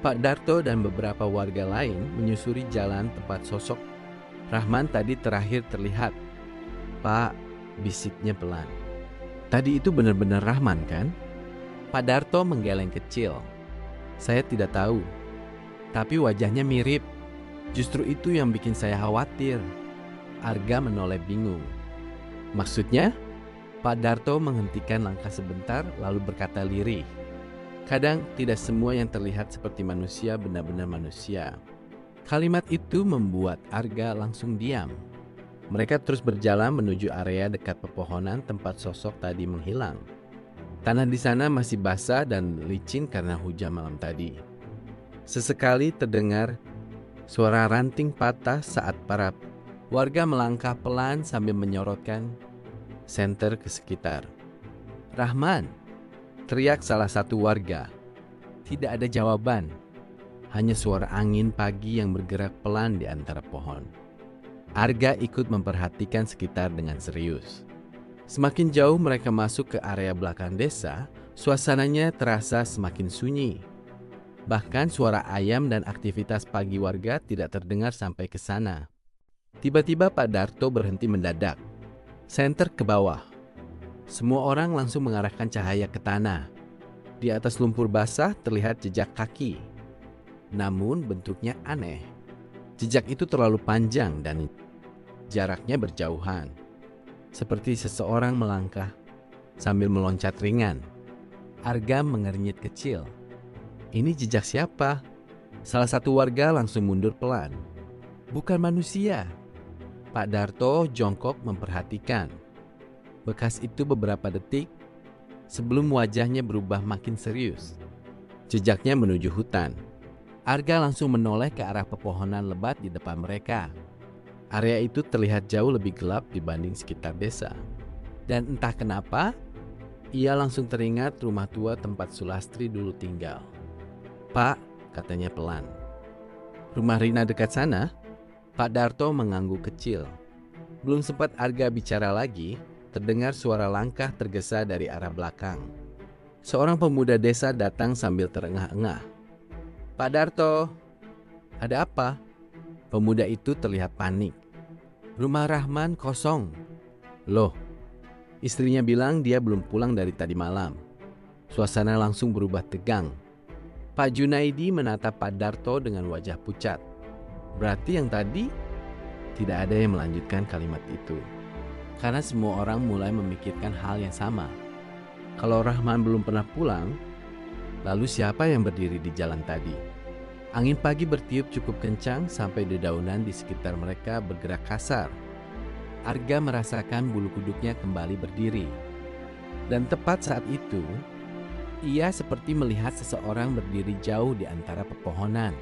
Pak Darto dan beberapa warga lain menyusuri jalan tempat sosok Rahman tadi terakhir terlihat. Pak, bisiknya pelan. Tadi itu benar-benar Rahman kan? Pak Darto menggeleng kecil. Saya tidak tahu, tapi wajahnya mirip. Justru itu yang bikin saya khawatir. Arga menoleh bingung. Maksudnya? Pak Darto menghentikan langkah sebentar lalu berkata lirih. Kadang tidak semua yang terlihat seperti manusia benar-benar manusia. Kalimat itu membuat Arga langsung diam. Mereka terus berjalan menuju area dekat pepohonan tempat sosok tadi menghilang. Tanah di sana masih basah dan licin karena hujan malam tadi. Sesekali terdengar suara ranting patah saat para warga melangkah pelan sambil menyorotkan senter ke sekitar. Rahman, teriak salah satu warga. Tidak ada jawaban. Hanya suara angin pagi yang bergerak pelan di antara pohon. Arga ikut memperhatikan sekitar dengan serius. Semakin jauh mereka masuk ke area belakang desa, suasananya terasa semakin sunyi. Bahkan suara ayam dan aktivitas pagi warga tidak terdengar sampai ke sana. Tiba-tiba Pak Darto berhenti mendadak. Senter ke bawah. Semua orang langsung mengarahkan cahaya ke tanah. Di atas lumpur basah terlihat jejak kaki. Namun bentuknya aneh. Jejak itu terlalu panjang dan jaraknya berjauhan. Seperti seseorang melangkah sambil meloncat ringan. Arga mengernyit kecil. Ini jejak siapa? Salah satu warga langsung mundur pelan. Bukan manusia. Pak Darto jongkok memperhatikan. Bekas itu beberapa detik sebelum wajahnya berubah makin serius. Jejaknya menuju hutan. Arga langsung menoleh ke arah pepohonan lebat di depan mereka. Area itu terlihat jauh lebih gelap dibanding sekitar desa. Dan entah kenapa, ia langsung teringat rumah tua tempat Sulastri dulu tinggal. Pak, katanya pelan. Rumah Rina dekat sana? Pak Darto mengangguk kecil. Belum sempat Arga bicara lagi, terdengar suara langkah tergesa dari arah belakang. Seorang pemuda desa datang sambil terengah-engah. Pak Darto, ada apa? Pemuda itu terlihat panik. Rumah Rahman kosong. Loh, istrinya bilang dia belum pulang dari tadi malam. Suasana langsung berubah tegang. Pak Junaidi menatap Pak Darto dengan wajah pucat. Berarti yang tadi tidak ada yang melanjutkan kalimat itu. Karena semua orang mulai memikirkan hal yang sama. Kalau Rahman belum pernah pulang, lalu siapa yang berdiri di jalan tadi? Angin pagi bertiup cukup kencang sampai dedaunan di sekitar mereka bergerak kasar. Arga merasakan bulu kuduknya kembali berdiri. Dan tepat saat itu, ia seperti melihat seseorang berdiri jauh di antara pepohonan.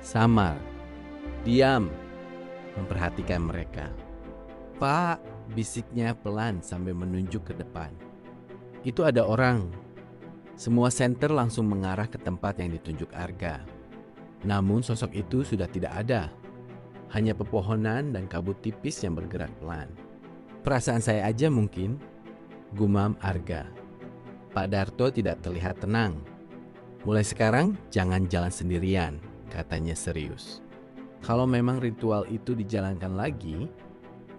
Samar, diam, memperhatikan mereka. Pak, bisiknya pelan sambil menunjuk ke depan. Itu ada orang. Semua senter langsung mengarah ke tempat yang ditunjuk Arga. Namun sosok itu sudah tidak ada. Hanya pepohonan dan kabut tipis yang bergerak pelan. Perasaan saya aja mungkin, gumam Arga. Pak Darto tidak terlihat tenang. Mulai sekarang jangan jalan sendirian, katanya serius. Kalau memang ritual itu dijalankan lagi,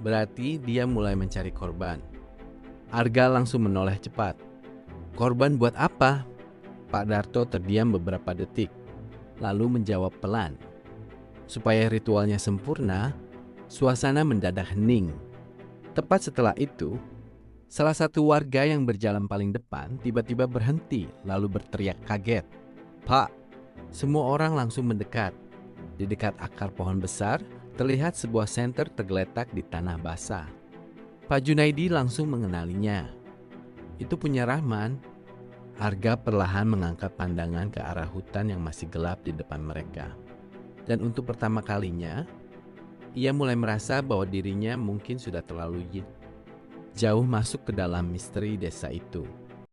berarti dia mulai mencari korban. Arga langsung menoleh cepat. Korban buat apa? Pak Darto terdiam beberapa detik, lalu menjawab pelan. Supaya ritualnya sempurna, suasana mendadak hening. Tepat setelah itu, salah satu warga yang berjalan paling depan tiba-tiba berhenti lalu berteriak kaget. Pak, semua orang langsung mendekat. Di dekat akar pohon besar, terlihat sebuah senter tergeletak di tanah basah. Pak Junaidi langsung mengenalinya. Itu punya Rahman. Arga perlahan mengangkat pandangan ke arah hutan yang masih gelap di depan mereka. Dan untuk pertama kalinya, ia mulai merasa bahwa dirinya mungkin sudah terlalu jauh masuk ke dalam misteri desa itu.